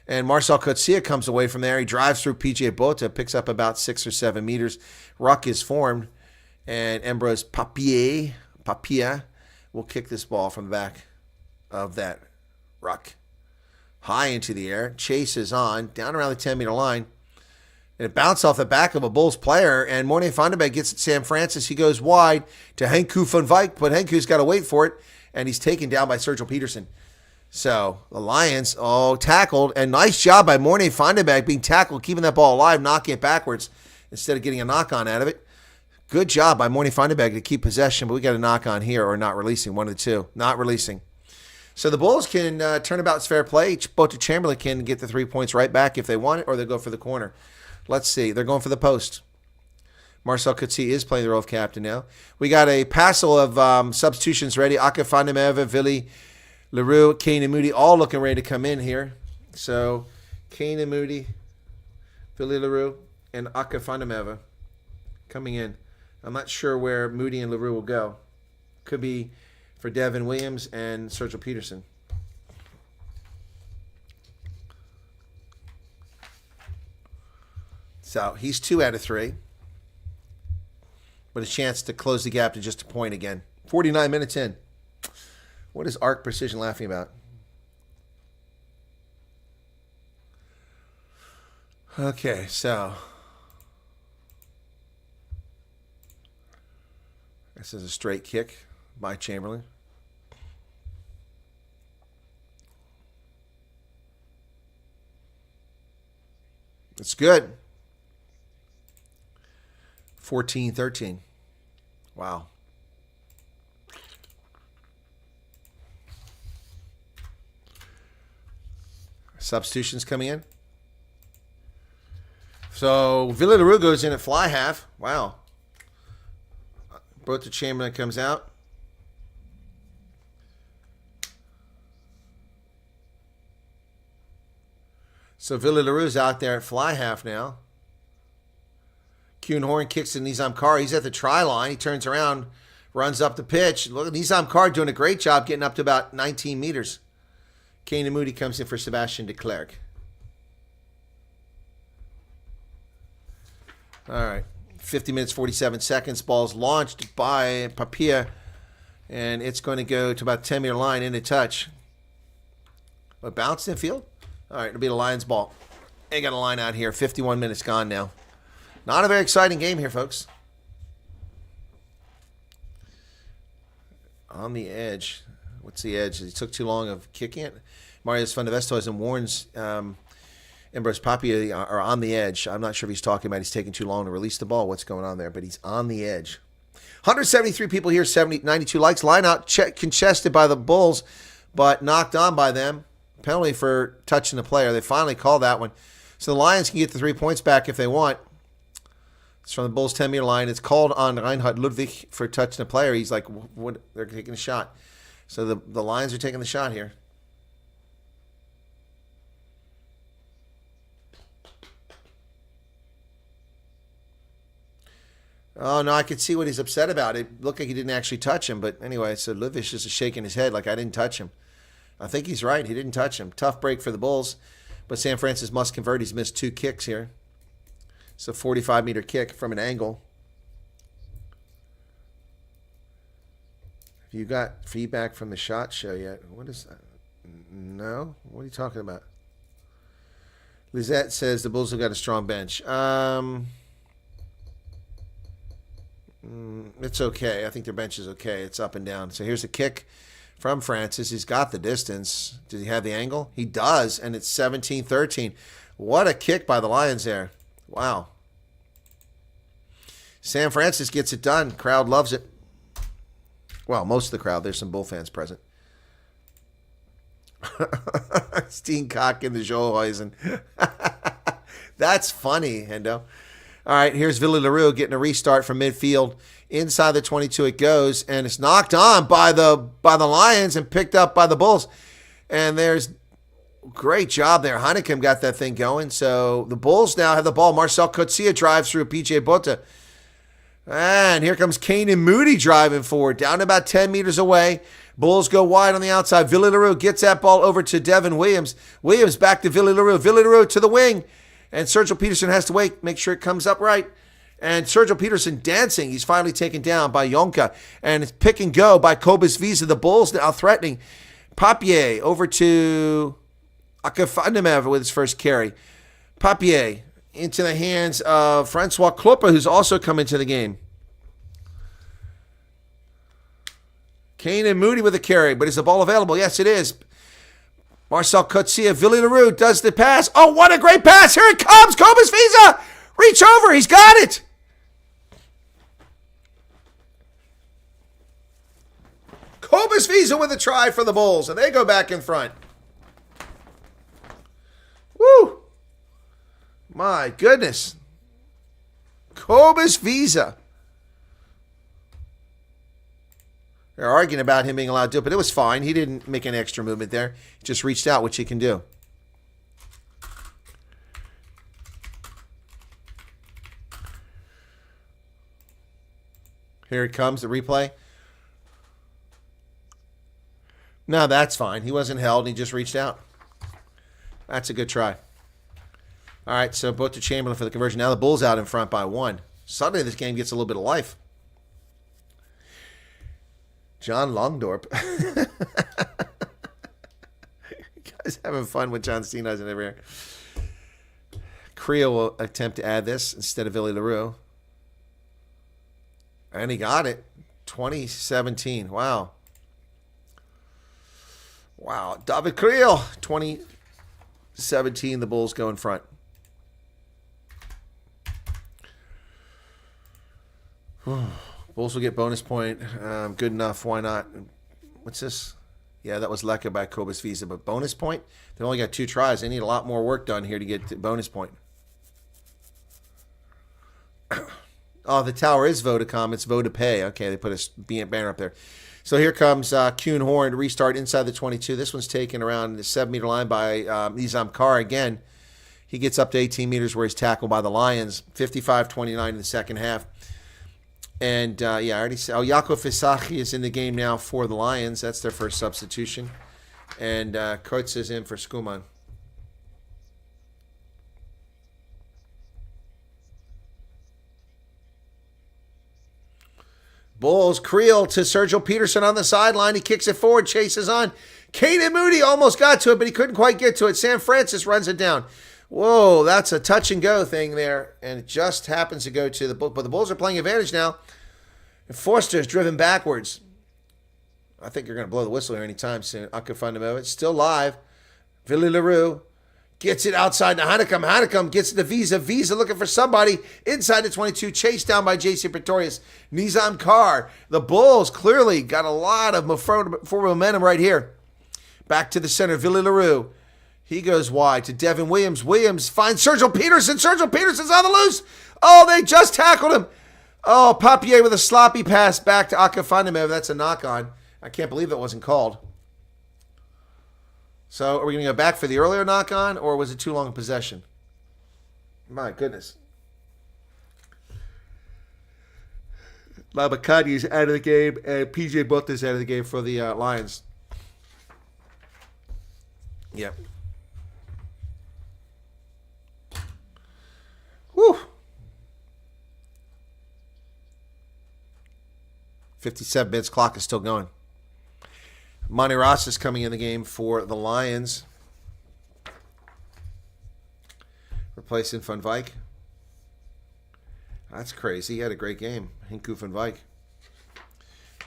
Speaker 1: And Marcel Coetzee comes away from there. He drives through PJ Bota, picks up about 6 or 7 meters. Ruck is formed. And Ambrose Papia will kick this ball from the back of that ruck. High into the air. Chase is on. Down around the 10-meter line. And it bounced off the back of a Bulls player. And Morne Vandenberg gets it Sam Francis. He goes wide to Henku van Wyk. But Henku's got to wait for it. And he's taken down by Sergio Peterson. So the Lions, tackled. And nice job by Morne Vandenberg being tackled, keeping that ball alive, knocking it backwards instead of getting a knock-on out of it. Good job by Morne Vandenberg to keep possession, but we got a knock-on here or not releasing, one of the two. Not releasing. So the Bulls can turn about its fair play. Bota Chamberlain can get the 3 points right back if they want it, or they go for the corner. Let's see. They're going for the post. Marcel Coetzee is playing the role of captain now. We got a passel of substitutions ready. Aka Vandermerwe, Willy LaRue, Kane and Moody, all looking ready to come in here. So Kane and Moody, Willy LaRue, and Aka Vandermerwe coming in. I'm not sure where Moody and LaRue will go. Could be for Devin Williams and Sergio Peterson. So he's 2 out of 3. But a chance to close the gap to just a point again. 49 minutes in. What is Arc Precision laughing about? Okay, so this is a straight kick by Chamberlain. It's good. 14-13. Wow. Substitutions coming in. So Willy LaRue goes in at fly half. Wow. Bota Chamberlain comes out. So Willy LaRue's out there at fly half now. Kuhn Horn kicks to Nizam Carr. He's at the try line. He turns around, runs up the pitch. Look at Nizam Carr doing a great job getting up to about 19 meters. Kane and Moody comes in for Sebastian de Klerk. All right. 50 minutes, 47 seconds. Ball's launched by Papia, and it's going to go to about 10-meter line in a touch. A bounce in field? All right, it'll be the Lions ball. They got a line out here. 51 minutes gone now. Not a very exciting game here, folks. On the edge. What's the edge? He took too long of kicking it. Marius van der Westhuizen warns Ambrose Papier are on the edge. I'm not sure if he's talking about he's taking too long to release the ball. What's going on there? But he's on the edge. 173 people here, 92 likes. Line out contested by the Bulls, but knocked on by them. Penalty for touching the player. They finally called that one. So the Lions can get the 3 points back if they want. It's from the Bulls' 10-meter line. It's called on Reinhard Ludwig for touching the player. He's like, what? They're taking a shot. So the Lions are taking the shot here. Oh, no, I could see what he's upset about. It looked like he didn't actually touch him. But anyway, so Ludwig is shaking his head like, I didn't touch him. I think he's right. He didn't touch him. Tough break for the Bulls. But San Francisco must convert. He's missed 2 kicks here. It's a 45-meter kick from an angle. Have you got feedback from the shot show yet? What is that? No? What are you talking about? Lizette says the Bulls have got a strong bench. It's okay. I think their bench is okay. It's up and down. So here's a kick from Francis. He's got the distance. Does he have the angle? He does, and it's 17-13. What a kick by the Lions there. Wow. San Francisco gets it done. Crowd loves it. Well, most of the crowd. There's some Bull fans present. Steencock in the Joelhuisen. That's funny, Hendo. All right, here's Willie LaRue getting a restart from midfield. Inside the 22 it goes, and it's knocked on by the Lions and picked up by the Bulls. And there's great job there. Heineken got that thing going. So the Bulls now have the ball. Marcel Coetzee drives through PJ Bota. And here comes Kane and Moody driving forward, down about 10 meters away. Bulls go wide on the outside. Willie LaRue gets that ball over to Devin Williams. Williams back to Willie LaRue. Willie LaRue to the wing. And Sergio Peterson has to wait, make sure it comes up right. And Sergio Peterson dancing. He's finally taken down by Yonka. And it's pick and go by Cobus Visa. The Bulls now threatening. Papier over to Akafandemev with his first carry. Papier into the hands of Francois Kloppe, who's also come into the game. Kane and Moody with a carry, but is the ball available? Yes, it is. Marcel Coetzee, Willie LaRue does the pass. Oh, what a great pass. Here it comes. Cobus Visa. Reach over. He's got it. Cobus Visa with a try for the Bulls, and they go back in front. Woo. My goodness. Cobus Visa. They're arguing about him being allowed to do it, but it was fine. He didn't make an extra movement there. He just reached out, which he can do. Here it comes, the replay. No, that's fine. He wasn't held. He just reached out. That's a good try. All right, so both to Chamberlain for the conversion. Now the Bulls out in front by 1. Suddenly this game gets a little bit of life. John Longdorp. Guys having fun with John Steenhuisen over here. Creel will attempt to add this instead of Willie LaRue. And he got it. 2017. Wow. Wow. David Creel. 2017, the Bulls go in front. Bulls will get bonus point. Good enough. Why not? What's this? Yeah, that was Lecca by Cobus Visa. But bonus point? They only got 2 tries. They need a lot more work done here to get the bonus point. Oh, the tower is Vodacom. It's Vodapay. Okay, they put a banner up there. So here comes Kuhn Horn to restart inside the 22. This one's taken around the 7-meter line by Nizam Kar again. He gets up to 18 meters where he's tackled by the Lions. 55-29 in the second half. And, I already said, Yaakov Isachi is in the game now for the Lions. That's their first substitution. And Coates is in for Skuman. Bulls, Creel to Sergio Peterson on the sideline. He kicks it forward, chases on. Kane and Moody almost got to it, but he couldn't quite get to it. Sam Francis runs it down. Whoa, that's a touch-and-go thing there, and it just happens to go to the Bulls. But the Bulls are playing advantage now. And Forster is driven backwards. I think you're going to blow the whistle here anytime soon. Akafandemovic still live. Willie LaRue Gets it outside to Hanekom. Hanekom gets it to Visa. Visa looking for somebody inside the 22. Chased down by J.C. Pretorius. Nizam Carr. The Bulls clearly got a lot of forward momentum right here. Back to the center. Billy LaRue. He goes wide to Devin Williams. Williams finds Sergio Peterson. Sergio Peterson's on the loose. Oh, they just tackled him. Oh, Papier with a sloppy pass back to Akafanime. That's a knock-on. I can't believe that wasn't called. So are we going to go back for the earlier knock-on, or was it too long a possession? My goodness. Labakadi is out of the game, and PJ Butler is out of the game for the Lions. Yep. Whew. 57 minutes. Clock is still going. Monty Ross is coming in the game for the Lions. Replacing Van Wyk. That's crazy. He had a great game. Hinku Van Wyk.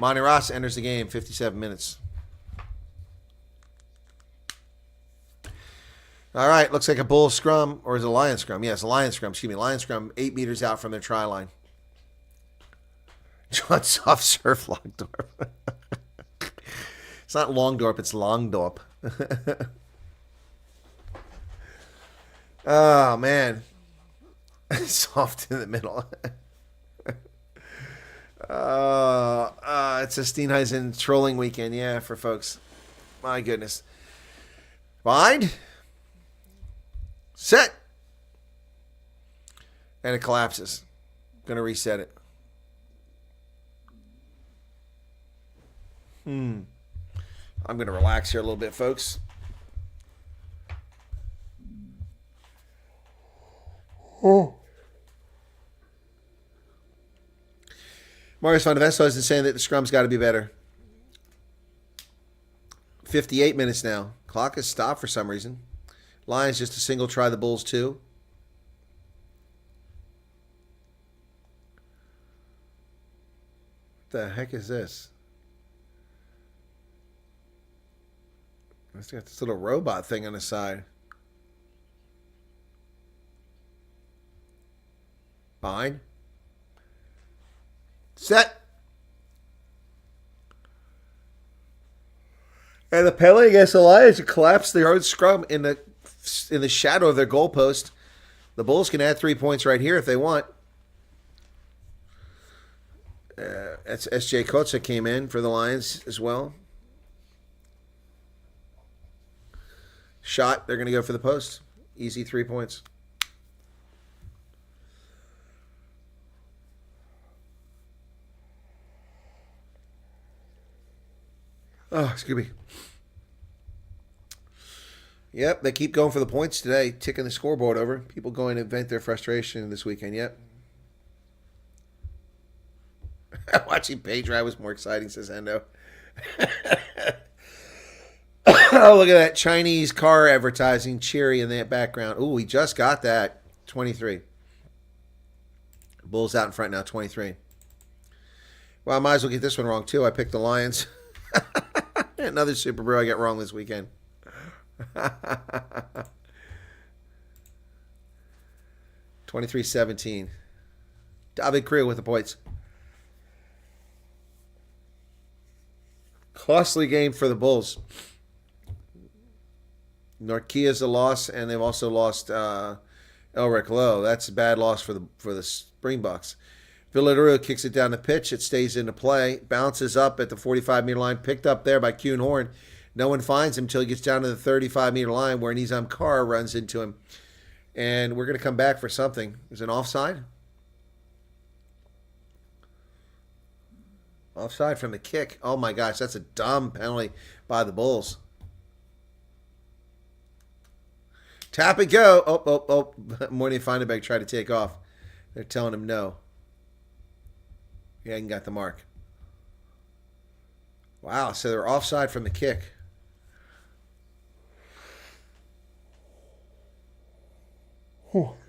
Speaker 1: Monty Ross enters the game. 57 minutes. All right. Looks like a Bull scrum. Or is it a Lion scrum? Yes, a Lion scrum. Excuse me. Lion scrum 8 meters out from their try line. John Soft Surf Longdorp. It's not Longdorp, it's Longdorp. Oh, man. Soft in the middle. It's a Steenhuisen trolling weekend, yeah, for folks. My goodness. Bind. Set. And it collapses. Going to reset it. I'm going to relax here a little bit, folks. Oh. Marius Van de Vesto is saying that the scrum's got to be better. 58 minutes now. Clock has stopped for some reason. Lions just a single try, the Bulls 2. What the heck is this? It's got this little robot thing on the side. Fine. Set. And the penalty against the Lions collapsed their own scrum in the shadow of their goalpost. The Bulls can add 3 points right here if they want. S.J. Kotza came in for the Lions as well. Shot. They're going to go for the post. Easy 3 points. Oh, excuse me. Yep, they keep going for the points today, ticking the scoreboard over. People going to vent their frustration this weekend. Yep. Watching Page Ride was more exciting, says Endo. Oh, look at that Chinese car advertising, Cheery in that background. Ooh, we just got that. 23. Bulls out in front now, 23. Well, I might as well get this one wrong, too. I picked the Lions. Another Super Bowl I got wrong this weekend. 23-17. David Creel with the points. Costly game for the Bulls. Norkia's a loss, and they've also lost Elric Lowe. That's a bad loss for the Springboks. Villarreal kicks it down the pitch. It stays into play. Bounces up at the 45-meter line. Picked up there by Kuhn Horn. No one finds him until he gets down to the 35-meter line where Nizam Carr runs into him. And we're going to come back for something. Is it an offside? Offside from the kick. Oh, my gosh. That's a dumb penalty by the Bulls. Tap and go. Oh. Morning Feinberg tried to take off. They're telling him no. He hadn't got the mark. Wow, so they're offside from the kick.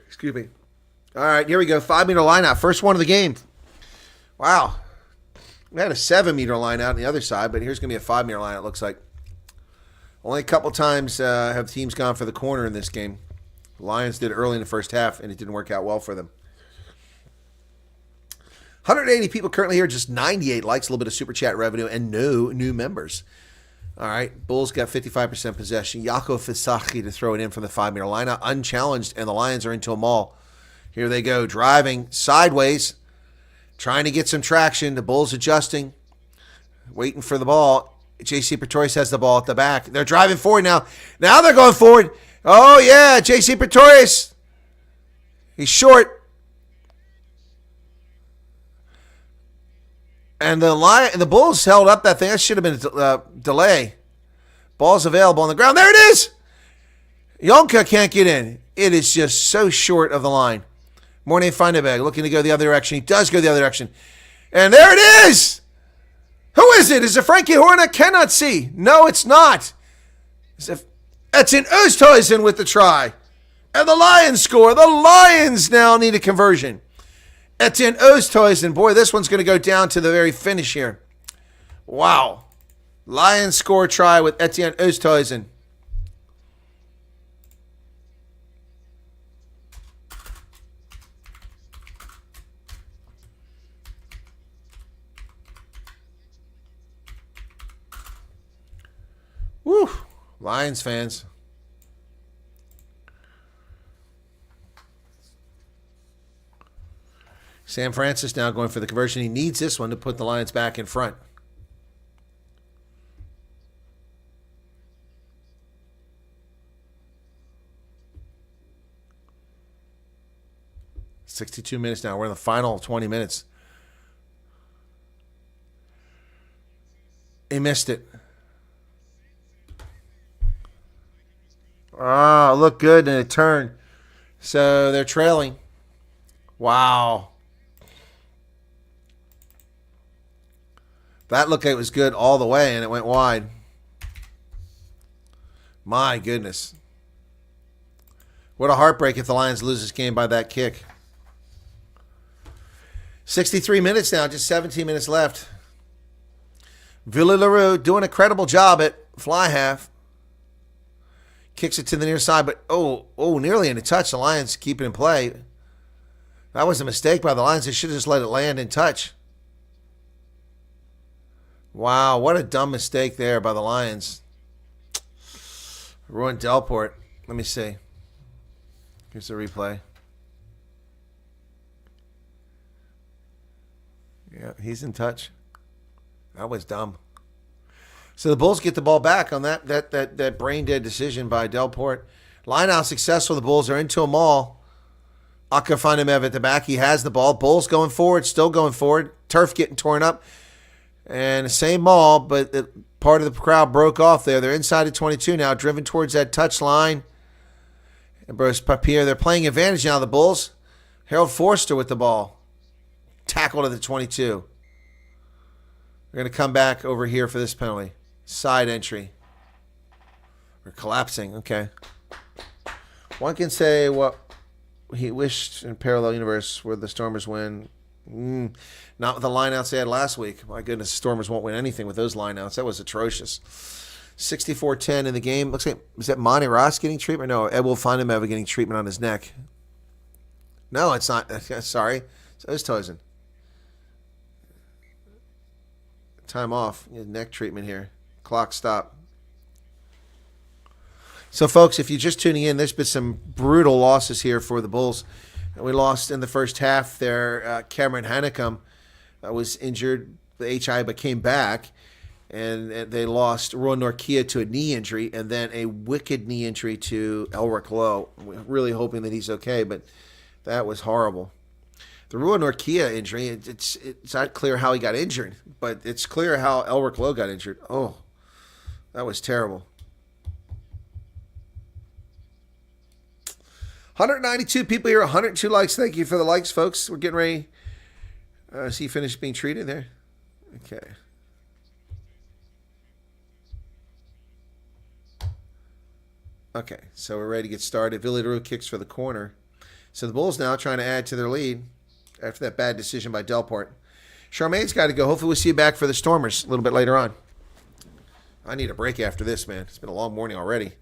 Speaker 1: Excuse me. All right, here we go. 5-meter line out. First one of the game. Wow. We had a 7-meter line out on the other side, but here's going to be a 5-meter line, it looks like. Only a couple times have teams gone for the corner in this game. The Lions did early in the first half, and it didn't work out well for them. 180 people currently here, just 98 likes, a little bit of super chat revenue, and no new members. All right, Bulls got 55% possession. Jaco Fisaki to throw it in from the 5-meter line, unchallenged, and the Lions are into a maul. Here they go, driving sideways, trying to get some traction. The Bulls adjusting, waiting for the ball. J.C. Pretorius has the ball at the back. They're driving forward now. Now they're going forward. Oh, yeah, J.C. Pretorius. He's short. And the Bulls held up that thing. That should have been a delay. Ball's available on the ground. There it is. Yonka can't get in. It is just so short of the line. Mornay Findebag looking to go the other direction. He does go the other direction. And there it is. Who is it? Is it Frankie Horn? I cannot see. No, it's not. It's in Oosthuizen with the try. And the Lions score. The Lions now need a conversion. Etienne Oosthuizen. Boy, this one's going to go down to the very finish here. Wow. Lions score try with Etienne Oosthuizen. Woo. Lions fans. Sam Francis now going for the conversion. He needs this one to put the Lions back in front. "62 minutes now. We're in the final 20 minutes. He missed it. Oh, looked good in a turn. So they're trailing. Wow. That looked like it was good all the way, and it went wide. My goodness. What a heartbreak if the Lions lose this game by that kick. 63 minutes now, just 17 minutes left. Villaleroux doing a credible job at fly half. Kicks it to the near side, but nearly in a touch. The Lions keep it in play. That was a mistake by the Lions. They should have just let it land in touch. Wow, what a dumb mistake there by the Lions. Ruined Delport. Let me see. Here's the replay. Yeah, he's in touch. That was dumb. So the Bulls get the ball back on that brain-dead decision by Delport. Lineout successful. The Bulls are into a maul. Akafandemev at the back. He has the ball. Bulls going forward, still going forward. Turf getting torn up. And the same maul, but part of the crowd broke off there. They're inside of 22 now, driven towards that touch line. And Bruce Papier, they're playing advantage now, the Bulls. Harold Forster with the ball. Tackled at the 22. They're going to come back over here for this penalty. Side entry. We're collapsing. Okay. One can say what he wished in parallel universe where the Stormers win. Not with the lineouts they had last week. My goodness, Stormers won't win anything with those lineouts. That was atrocious. 64-10 in the game. Looks like, is that Monty Ross getting treatment? No, Ed will find him ever getting treatment on his neck. No, it's not. Sorry. It's Oosthuizen. Time off. Neck treatment here. Clock stop. So, folks, if you're just tuning in, there's been some brutal losses here for the Bulls. We lost in the first half there. Cameron Hanekom was injured, the HI, but came back. And they lost Roy Norkia to a knee injury and then a wicked knee injury to Elric Lowe. We're really hoping that he's okay, but that was horrible. The Roy Norkia injury, it's not clear how he got injured, but it's clear how Elric Lowe got injured. Oh, that was terrible. 192 people here, 102 likes. Thank you for the likes, folks. We're getting ready. Is he finished being treated there? Okay. Okay, so we're ready to get started. Villaleroux kicks for the corner. So the Bulls now trying to add to their lead after that bad decision by Delport. Charmaine's got to go. Hopefully we'll see you back for the Stormers a little bit later on. I need a break after this, man. It's been a long morning already.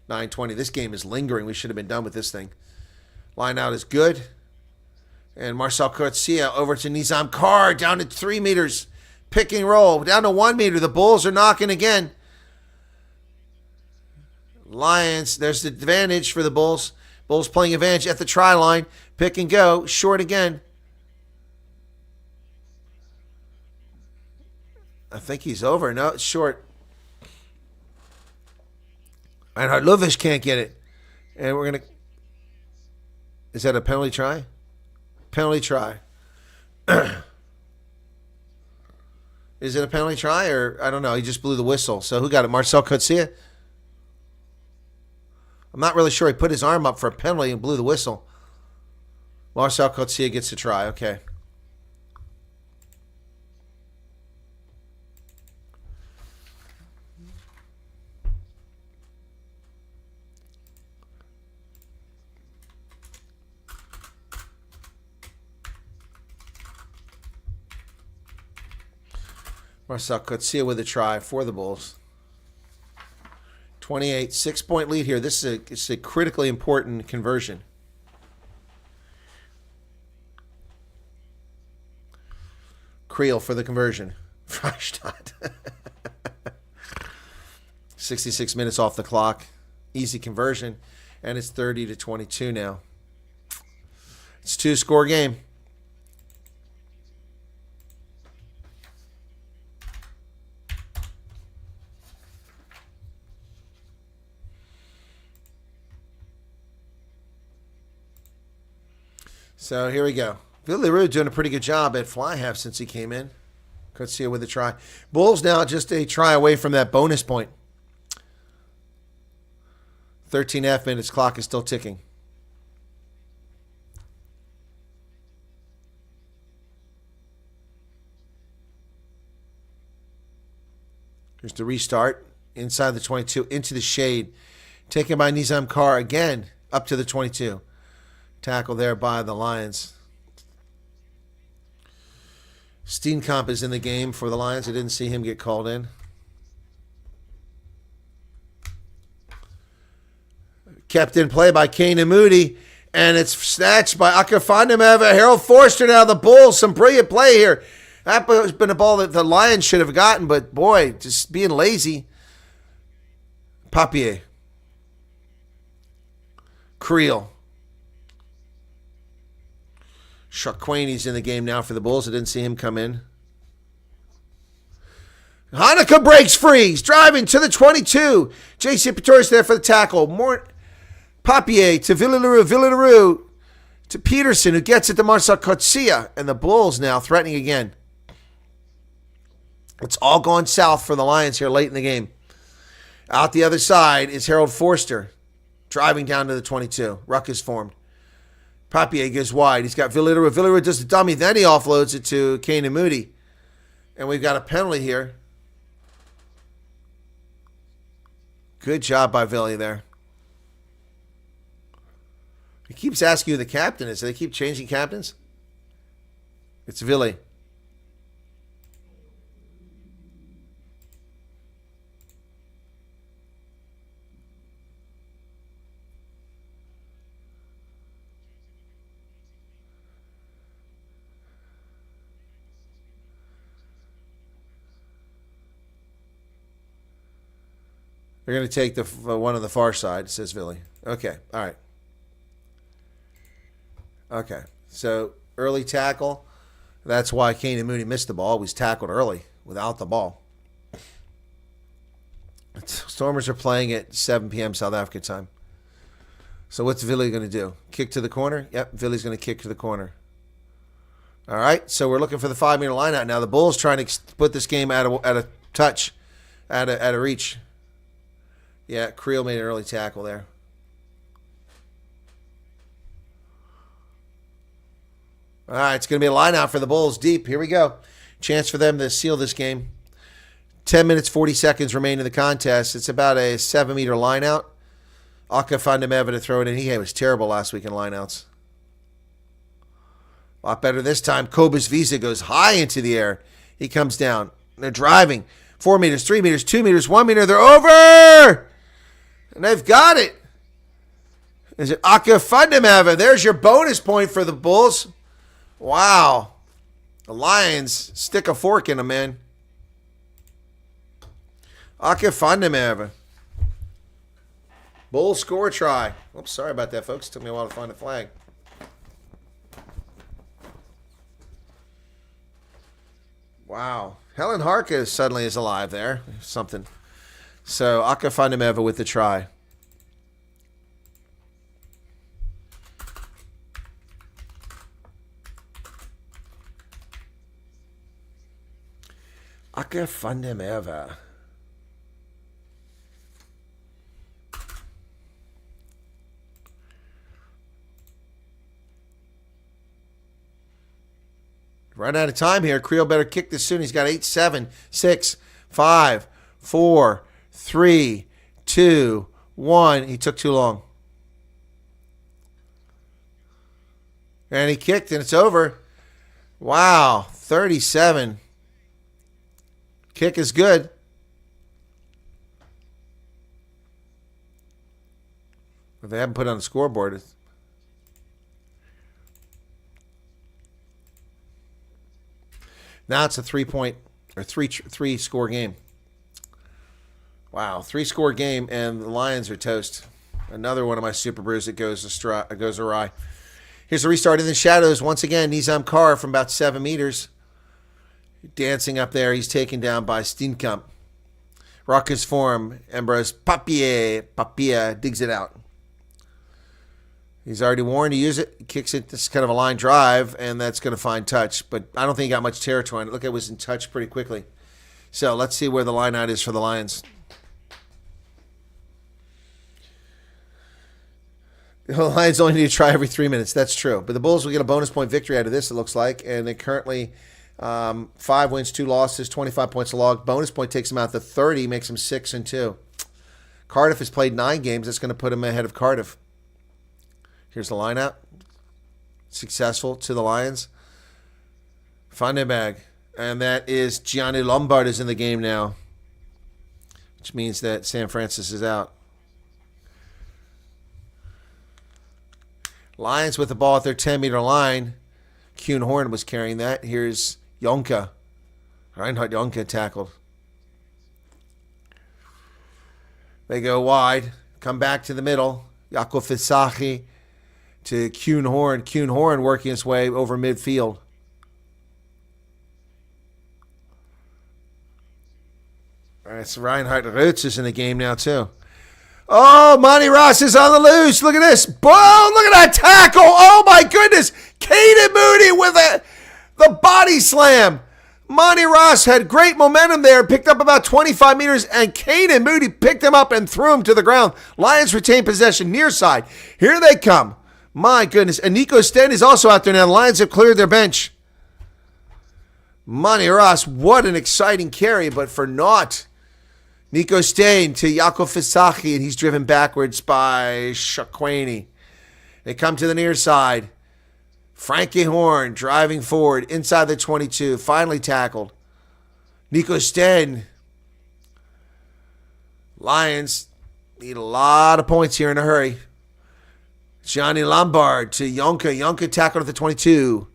Speaker 1: 9:20. This game is lingering. We should have been done with this thing. Line out is good. And Marcel Coetzee over to Nizam Carr down to 3 meters. Pick and roll. Down to 1 meter. The Bulls are knocking again. Lions, there's the advantage for the Bulls. Bulls playing advantage at the try line. Pick and go. Short again. I think he's over. No, it's short. And Hardlovish can't get it. And we're going to... Is that a penalty try? Penalty try. Is it a penalty try or... I don't know. He just blew the whistle. So who got it? Marcel Coetzee? I'm not really sure. He put his arm up for a penalty and blew the whistle. Marcel Coetzee gets the try. Okay. Marcel Coetzee with a try for the Bulls. 28, 6-point lead here. This is a critically important conversion. Creel for the conversion. Freistadt. 66 minutes off the clock. Easy conversion. And it's 30-22 now. It's a 2-score game. So here we go. Villaroo doing a pretty good job at fly half since he came in. Coetzee with a try. Bulls now just a try away from that bonus point. 13.5 minutes. Clock is still ticking. Here's the restart. Inside the 22. Into the shade. Taken by Nizam Carr again. Up to the 22. Tackle there by the Lions. Steenkamp is in the game for the Lions. I didn't see him get called in. Kept in play by Kane and Moody. And it's snatched by Akafandemev. Harold Forster now. The Bulls. Some brilliant play here. That has been a ball that the Lions should have gotten. But boy, just being lazy. Papier. Creel. Shaquani's in the game now for the Bulls. I didn't see him come in. Hanukkah breaks free. He's driving to the 22. J.C. Pretorius there for the tackle. More Papier to Villaroo to Peterson, who gets it to Marcel Coetzee. And the Bulls now threatening again. It's all gone south for the Lions here late in the game. Out the other side is Harold Forster driving down to the 22. Ruck is formed. Papier goes wide. He's got Villaroo. Villaroo does the dummy. Then he offloads it to Kane and Moody. And we've got a penalty here. Good job by Villy there. He keeps asking who the captain is. Do they keep changing captains? It's Villy. They're going to take the one on the far side, says Villy. Okay, all right. Okay, so early tackle. That's why Kane and Moody missed the ball. He was tackled early without the ball. Stormers are playing at 7 p.m. South Africa time. So what's Villy going to do? Kick to the corner? Yep, Villy's going to kick to the corner. All right, so we're looking for the 5-meter line out now. The Bulls trying to put this game at a touch, at a reach. Yeah, Creel made an early tackle there. All right, it's going to be a line out for the Bulls deep. Here we go. Chance for them to seal this game. 10 minutes, 40 seconds remain in the contest. It's about a 7-meter line out. Akafandemev to throw it in. He was terrible last week in lineouts. A lot better this time. Cobus Visa goes high into the air. He comes down. They're driving. 4 meters, 3 meters, 2 meters, 1 meter. They're over! And they've got it. Is it Akafundamava? There's your bonus point for the Bulls. Wow. The Lions stick a fork in them, man. Akafundamava. Bulls score a try. Oops, sorry about that, folks. Took me a while to find the flag. Wow. Helen Harka suddenly is alive there. Something. So, Akafundamava with the try. Akafundamava. Right out of time here. Creel better kick this soon. He's got 8, 7, 6, 5, 4, 3, 2, 1. He took too long. And he kicked, and it's over. Wow. 37. Kick is good. But they haven't put it on the scoreboard. Now it's a 3-point or three score game. Wow, 3-score game, and the Lions are toast. Another one of my super brews that goes awry. Here's a restart in the shadows. Once again, Nizam Carr from about 7 meters. Dancing up there. He's taken down by Steenkamp. Rock his form. Ambrose Papia digs it out. He's already warned to use it. He kicks it. This is kind of a line drive, and that's going to find touch. But I don't think he got much territory on it. Look, it was in touch pretty quickly. So let's see where the line out is for the Lions. The Lions only need to try every 3 minutes. That's true. But the Bulls will get a bonus point victory out of this, it looks like. And they currently 5 wins, 2 losses, 25 points a log. Bonus point takes them out to 30, makes them 6-2. Cardiff has played 9 games. That's going to put them ahead of Cardiff. Here's the line out. Successful to the Lions. Fundebag. And that is Gianni Lombard is in the game now, which means that Sam Francis is out. Lions with the ball at their 10-meter line. Kuhn Horn was carrying that. Here's Jonka. Reinhard Jonka tackled. They go wide. Come back to the middle. Jakob Fisachi to Kuhn Horn. Kuhn Horn working his way over midfield. All right, so Reinhard Rutz is in the game now, too. Oh, Monty Ross is on the loose. Look at this. Boom, look at that tackle. Oh, my goodness. Caden Moody with the body slam. Monty Ross had great momentum there, picked up about 25 meters, and Caden Moody picked him up and threw him to the ground. Lions retain possession near side. Here they come. My goodness. And Nico Sten is also out there now. The Lions have cleared their bench. Monty Ross, what an exciting carry, but for naught. Nico Stain to Jakob Fisachi, and he's driven backwards by Shaquani. They come to the near side. Frankie Horn driving forward inside the 22, finally tackled. Nico Sten. Lions need a lot of points here in a hurry. Johnny Lombard to Jonka. Jonka tackled at the 22.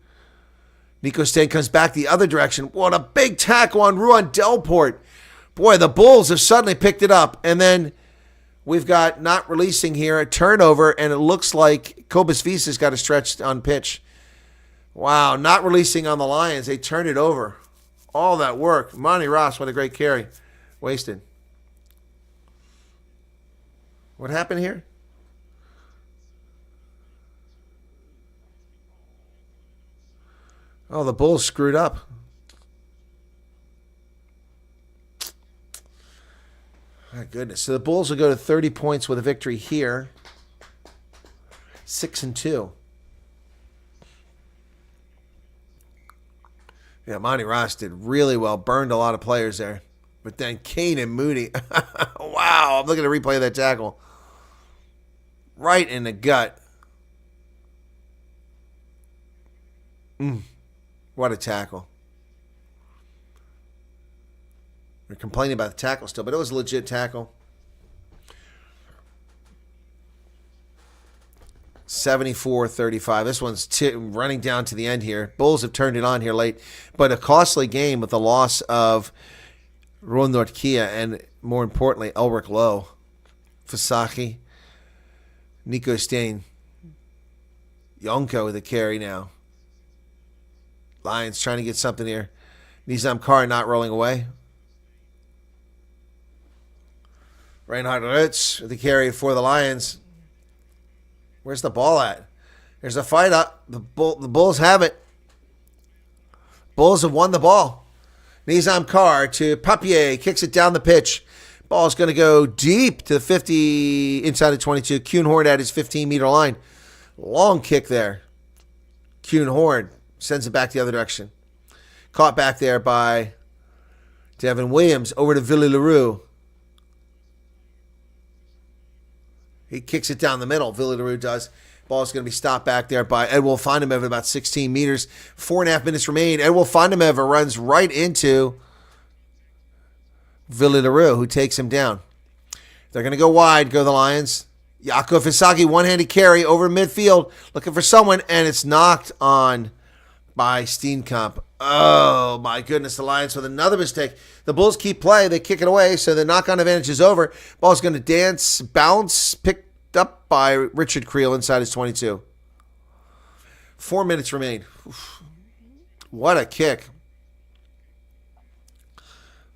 Speaker 1: Nico Sten comes back the other direction. What a big tackle on Ruan Delport. Boy, the Bulls have suddenly picked it up. And then we've got not releasing here a turnover, and it looks like Cobus Visa's got a stretch on pitch. Wow, not releasing on the Lions. They turned it over. All that work. Monty Ross, what a great carry. Wasted. What happened here? Oh, the Bulls screwed up. My goodness. So the Bulls will go to 30 points with a victory here. 6-2. Yeah, Monty Ross did really well. Burned a lot of players there. But then Kane and Moody. Wow. I'm looking at a replay of that tackle. Right in the gut. What a tackle. We're complaining about the tackle still, but it was a legit tackle. 74-35. This one's running down to the end here. Bulls have turned it on here late, but a costly game with the loss of Ron Nordkia and, more importantly, Ulrich Lowe, Fasaki, Nico Stain, Yonko with a carry now. Lions trying to get something here. Nizam Carr not rolling away. Reinhard Ritz with the carry for the Lions. Where's the ball at? There's a fight up. The Bulls have it. Bulls have won the ball. Nizam Carr to Papier. Kicks it down the pitch. Ball's going to go deep to the 50, inside of 22. Kuhn-Horn at his 15-meter line. Long kick there. Kuhn-Horn sends it back the other direction. Caught back there by Devin Williams. Over to Villy LaRue. He kicks it down the middle. Villy LaRue does. Ball's going to be stopped back there by Edwin Fondemev at about 16 meters. 4.5 minutes remain. Edwin Fondemev runs right into Villy LaRue, who takes him down. They're going to go wide, go the Lions. Jakob Fasaki, one-handed carry over midfield, looking for someone, and it's knocked on by Steenkamp. Oh, my goodness, the Lions with another mistake. The Bulls keep play. They kick it away, so the knock-on advantage is over. Ball's going to bounce, picked up by Richard Creel inside his 22. 4 minutes remain. Oof. What a kick.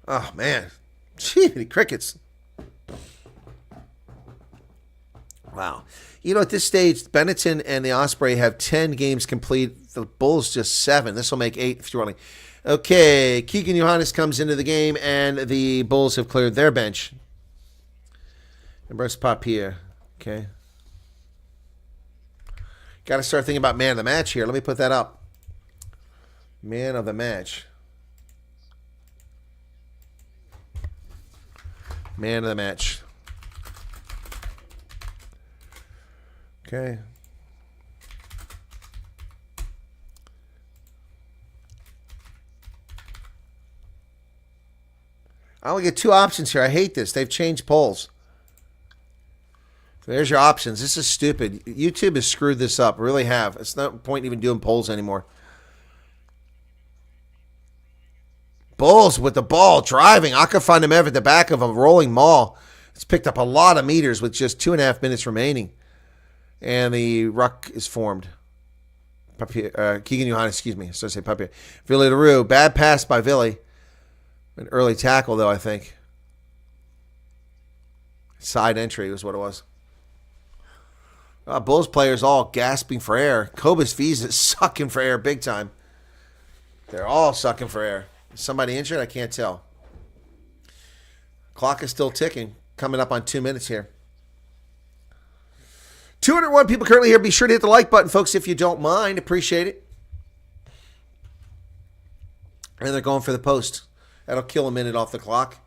Speaker 1: Oh, man. Gee, crickets. Wow. You know, at this stage, Benetton and the Osprey have 10 games complete. The Bulls just 7. This will make 8 if you're running. Okay, Keegan Johannes comes into the game, and the Bulls have cleared their bench. And where's Papier? Okay. Got to start thinking about man of the match here. Let me put that up. Man of the match. Man of the match. Okay. I only get 2 options here. I hate this. They've changed polls. There's your options. This is stupid. YouTube has screwed this up. Really have. It's no point even doing polls anymore. Bulls with the ball driving. Akafandemev at the back of a rolling maul. It's picked up a lot of meters with just 2.5 minutes remaining. And the ruck is formed. Keegan Johannes, excuse me. So I say Papier. Villy LaRue. Bad pass by Villy. An early tackle, though, I think. Side entry was what it was. Bulls players all gasping for air. Cobus V's is sucking for air big time. They're all sucking for air. Is somebody injured? I can't tell. Clock is still ticking. Coming up on 2 minutes here. 201 people currently here. Be sure to hit the like button, folks, if you don't mind. Appreciate it. And they're going for the post. That'll kill a minute off the clock.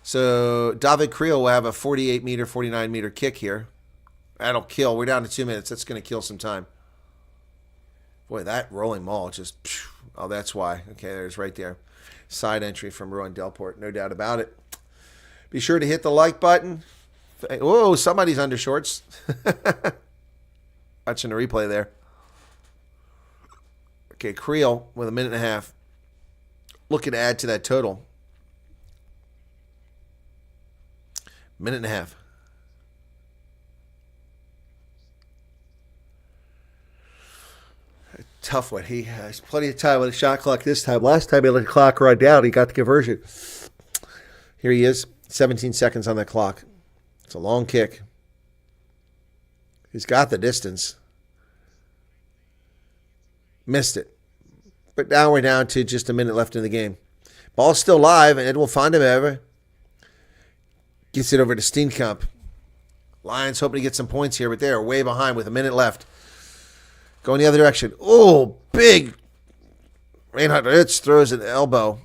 Speaker 1: So David Creel will have a 48-meter, 49-meter kick here. That'll kill. We're down to 2 minutes. That's going to kill some time. Boy, that rolling maul just... Oh, that's why. Okay, there's right there. Side entry from Rowan Delport. No doubt about it. Be sure to hit the like button. Whoa, somebody's undershorts. Watching the replay there. Okay, Creel with a minute and a half. Looking to add to that total. Minute and a half. A tough one. He has plenty of time with a shot clock this time. Last time he let the clock run down, he got the conversion. Here he is. 17 seconds on the clock. It's a long kick. He's got the distance. Missed it. But now we're down to just a minute left in the game. Ball's still live, and Edwin Fondemev gets it over to Steenkamp. Lions hoping to get some points here, but they're way behind with a minute left. Going the other direction. Oh, big. Reinhard Ritz throws an elbow.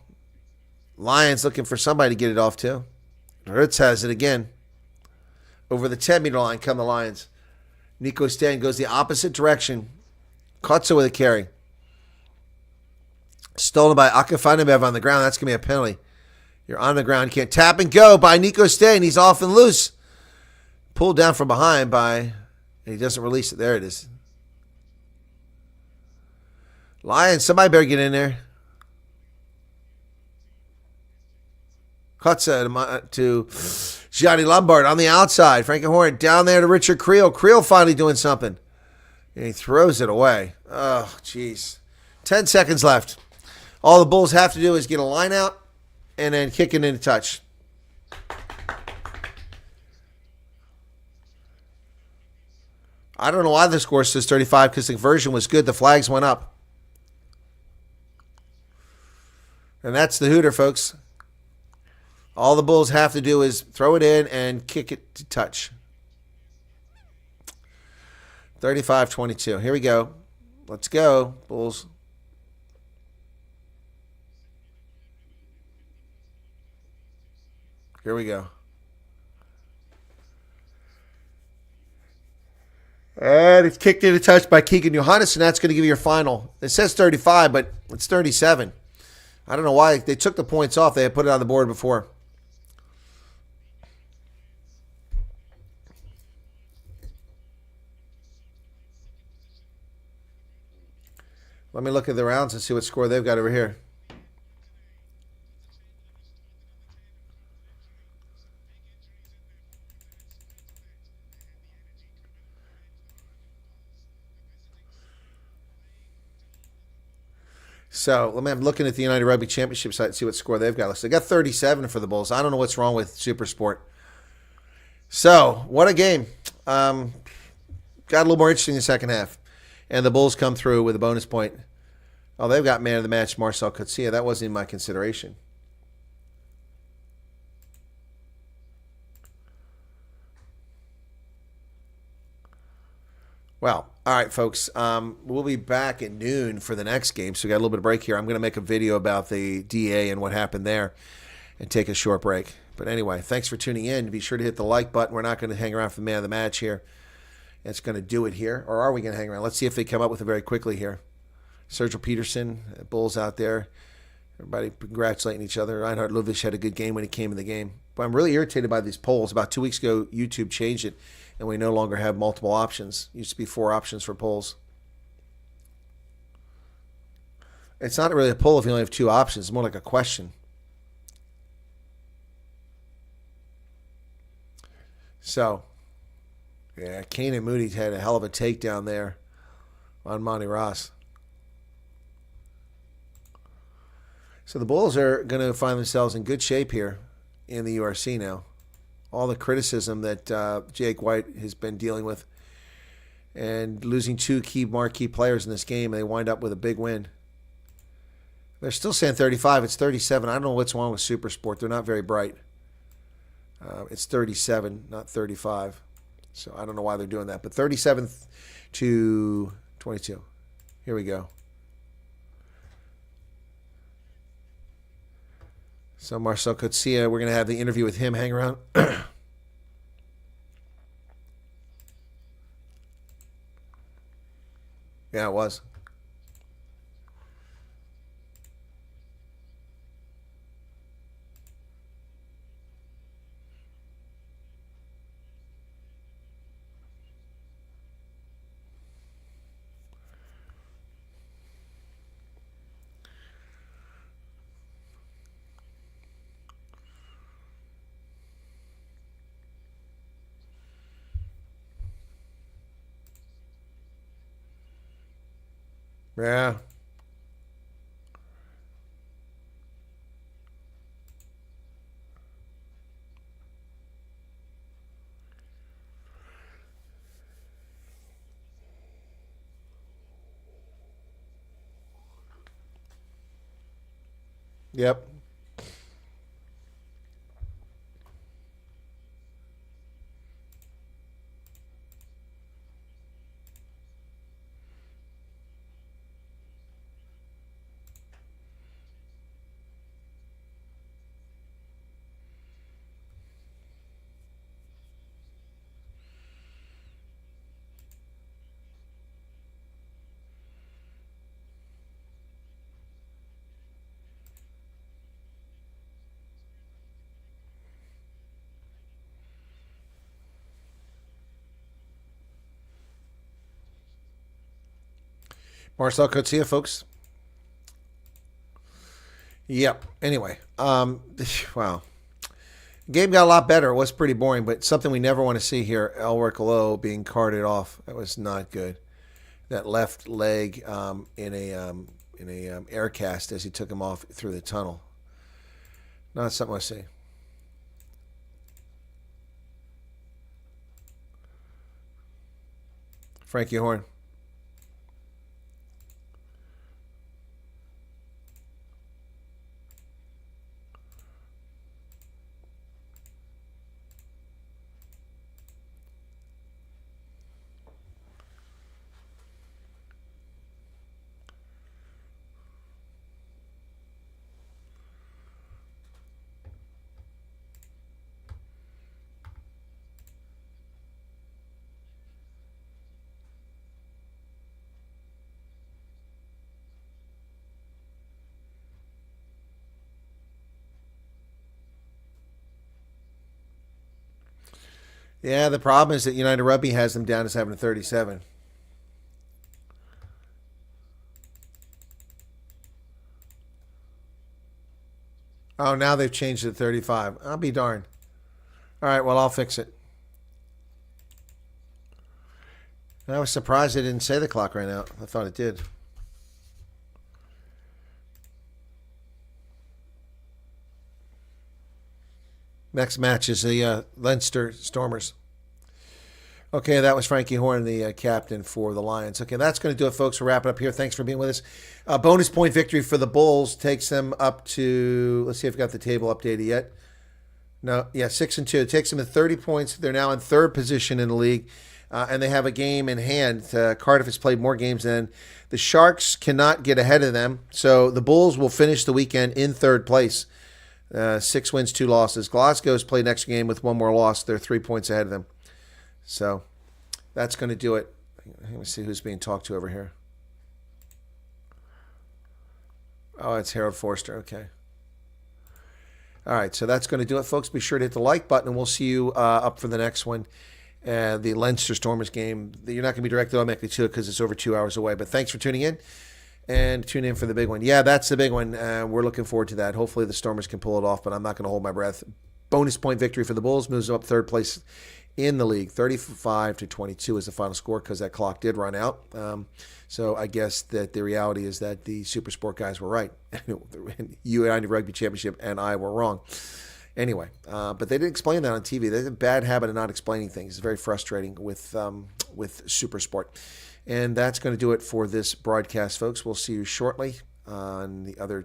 Speaker 1: Lions looking for somebody to get it off to. Ritz has it again. Over the 10-meter line come the Lions. Nico Stan goes the opposite direction. Cuts it with a carry. Stolen by Akafandemev on the ground. That's going to be a penalty. You're on the ground. Can't tap and go by Nico Stain. He's off and loose. Pulled down from behind by, and he doesn't release it. There it is. Lions, somebody better get in there. Kotza to Gianni Lombard on the outside. Frankie Horn down there to Richard Creel. Creel finally doing something. And he throws it away. Oh, jeez. 10 seconds left. All the Bulls have to do is get a line out and then kick it into touch. I don't know why the score says 35 because the conversion was good. The flags went up. And that's the hooter, folks. All the Bulls have to do is throw it in and kick it to touch. 35-22. Here we go. Let's go, Bulls. Here we go. And it's kicked into touch by Keegan Johannes, and that's going to give you your final. It says 35, but it's 37. I don't know why they took the points off. They had put it on the board before. Let me look at the rounds and see what score they've got over here. So I'm looking at the United Rugby Championship site and see what score they've got. They got 37 for the Bulls. I don't know what's wrong with Super Sport. So what a game. Got a little more interesting in the second half. And the Bulls come through with a bonus point. Oh, they've got man of the match, Marcel Coetzee. That wasn't in my consideration. Well, all right, folks. We'll be back at noon for the next game. So we got a little bit of break here. I'm going to make a video about the DA and what happened there and take a short break. But anyway, thanks for tuning in. Be sure to hit the like button. We're not going to hang around for the man of the match here. It's going to do it here. Or are we going to hang around? Let's see if they come up with it very quickly here. Sergio Peterson, Bulls out there. Everybody congratulating each other. Reinhard Ludwig had a good game when he came in the game. But I'm really irritated by these polls. About 2 weeks ago, YouTube changed it, and we no longer have multiple options. It used to be 4 options for polls. It's not really a poll if you only have 2 options. It's more like a question. So, yeah, Kane and Moody had a hell of a takedown there on Monty Ross. So the Bulls are going to find themselves in good shape here in the URC now. All the criticism that Jake White has been dealing with and losing 2 key marquee players in this game, they wind up with a big win. They're still saying 35. It's 37. I don't know what's wrong with Super Sport. They're not very bright. It's 37, not 35. So I don't know why they're doing that. But 37 to 22. Here we go. So Marcel Coetzee, we're going to have the interview with him. Hang around. Yeah, it was. Yeah. Yep. Marcel Coetzee, folks. Yep. Anyway, wow. Game got a lot better. It was pretty boring, but something we never want to see here. Elric Lowe being carted off. That was not good. That left leg in a air cast as he took him off through the tunnel. Not something I see. Frankie Horn. Yeah, the problem is that United Rugby has them down as having a 37. Oh, now they've changed it to 35. I'll be darned. All right, well, I'll fix it. I was surprised they didn't say the clock ran out. I thought it did. Next match is the Leinster Stormers. Okay, that was Frankie Horn, the captain for the Lions. Okay, that's going to do it, folks. We're wrapping up here. Thanks for being with us. Bonus point victory for the Bulls takes them up to, let's see if we got the table updated yet. No, yeah, 6-2. It takes them to 30 points. They're now in third position in the league, and they have a game in hand. Cardiff has played more games than the Sharks cannot get ahead of them. So the Bulls will finish the weekend in third place. 6 wins, 2 losses. Glasgow's played next game with 1 more loss. They're 3 points ahead of them. So that's going to do it. Let me see who's being talked to over here. Oh, it's Harold Forster. Okay. All right, so that's going to do it, folks. Be sure to hit the like button, and we'll see you up for the next one. The Leinster Stormers game. You're not going to be directed automatically to it because it's over 2 hours away. But thanks for tuning in. And tune in for the big one. Yeah, that's the big one. We're looking forward to that. Hopefully the Stormers can pull it off, but I'm not going to hold my breath. Bonus point victory for the Bulls. Moves them up third place in the league. 35-22 is the final score because that clock did run out. So I guess that the reality is that the Super Sport guys were right. United Rugby Championship and I were wrong. Anyway, but they didn't explain that on TV. They have a bad habit of not explaining things. It's very frustrating with Super Sport. And that's going to do it for this broadcast, folks. We'll see you shortly on the other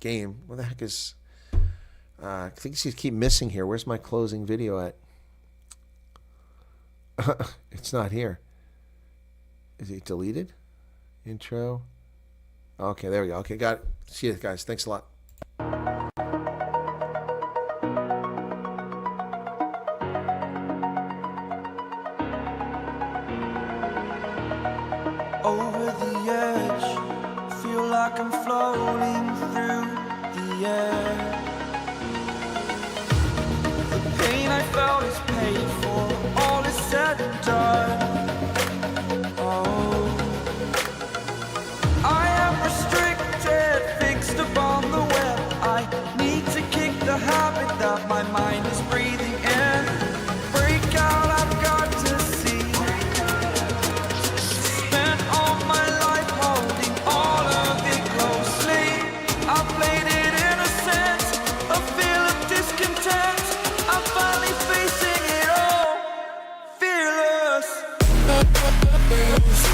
Speaker 1: game. What the heck is... I think you keep missing here. Where's my closing video at? It's not here. Is it deleted? Intro. Okay, there we go. Okay, got it. See you guys. Thanks a lot.
Speaker 3: Over the edge, feel like I'm floating through the air. The pain I felt is paid for, all is said and done. Oh, I am restricted, fixed upon the web. I need to kick the habit that my mind is breathing in. Break out, I've got to see. Spent all my life holding all of it closely. I played it innocent, a feel of discontent. I'm finally facing it all, fearless. Fearless.